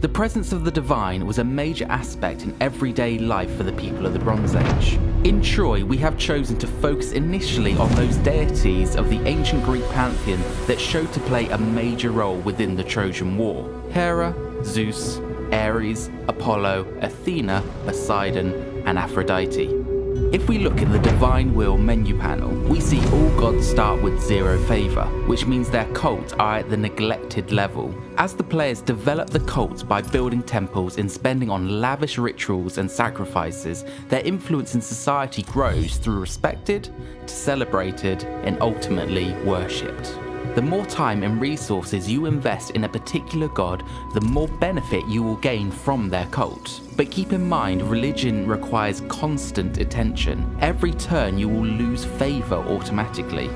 The presence of the divine was a major aspect in everyday life for the people of the Bronze Age. In Troy, we have chosen to focus initially on those deities of the ancient Greek pantheon that showed to play a major role within the Trojan War. Hera, Zeus, Ares, Apollo, Athena, Poseidon, and Aphrodite. If we look at the Divine Will menu panel, we see all gods start with 0 favor, which means their cults are at the neglected level. As the players develop the cults by building temples and spending on lavish rituals and sacrifices, their influence in society grows through respected, to celebrated, and ultimately worshipped. The more time and resources you invest in a particular god, the more benefit you will gain from their cult. But keep in mind, religion requires constant attention. Every turn you will lose favor automatically.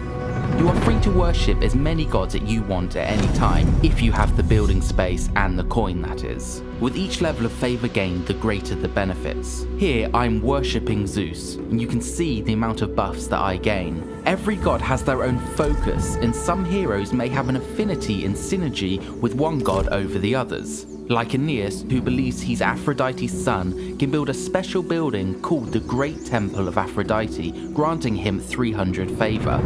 You are free to worship as many gods that you want at any time, if you have the building space and the coin, that is. With each level of favor gained, the greater the benefits. Here, I'm worshipping Zeus, and you can see the amount of buffs that I gain. Every god has their own focus, and some heroes may have an affinity and synergy with one god over the others. Like Aeneas, who believes he's Aphrodite's son, can build a special building called the Great Temple of Aphrodite, granting him 300 favor.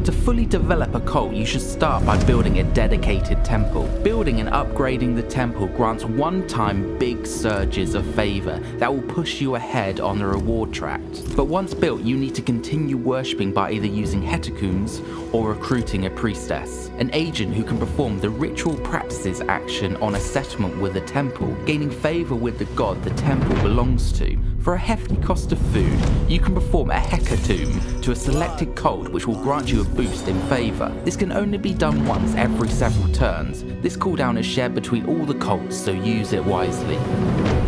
To fully develop a cult, you should start by building a dedicated temple. Building and upgrading the temple grants one-time big surges of favor that will push you ahead on the reward track. But once built, you need to continue worshipping by either using hecatombs or recruiting a priestess, an agent who can perform the ritual practices action on a settlement with a temple, gaining favor with the god the temple belongs to. For a hefty cost of food, you can perform a hecatomb to a selected cult which will grant you a boost in favor. This can only be done once every several turns. This cooldown is shared between all the cults, so use it wisely.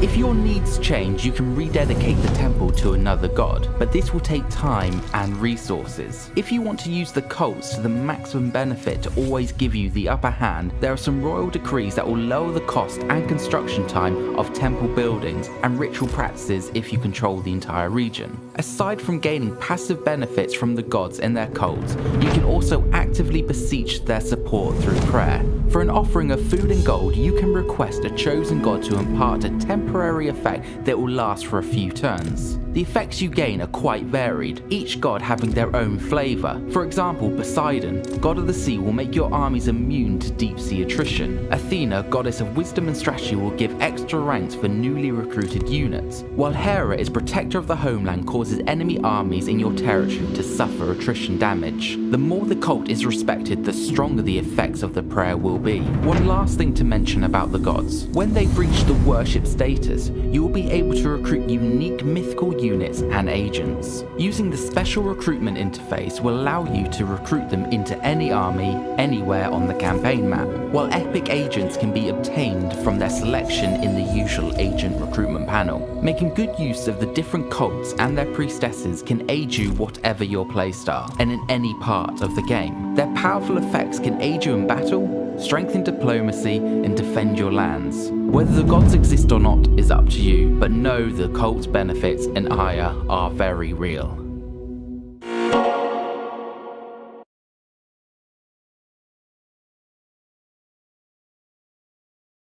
If your needs change, you can rededicate the temple to another god, but this will take time and resources. If you want to use the cults to the maximum benefit to always give you the upper hand, there are some royal decrees that will lower the cost and construction time of temple buildings and ritual practices if you control the entire region. Aside from gaining passive benefits from the gods and their cults, you can also actively beseech their support through prayer. For an offering of food and gold, you can request a chosen god to impart a temporary effect that will last for a few turns. The effects you gain are quite varied, each god having their own flavor. For example, Poseidon, god of the sea, will make your armies immune to deep sea attrition. Athena, goddess of wisdom and strategy, will give extra ranks for newly recruited units, while Hera is protector of the homeland, causes enemy armies in your territory to suffer attrition damage. The more the cult is respected, the stronger the effects of the prayer will be. One last thing to mention about the gods. When they've reached the worship status, you will be able to recruit unique mythical units and agents. Using the special recruitment interface will allow you to recruit them into any army, anywhere on the campaign map, while epic agents can be obtained from their selection in the usual agent recruitment panel. Making good use of the different cults and their priestesses can aid you whatever your playstyle, and in any part of the game. Their powerful effects can aid you in battle, strengthen diplomacy, and defend your lands. Whether the gods exist or not is up to you, but know the cult benefits in Aya are very real.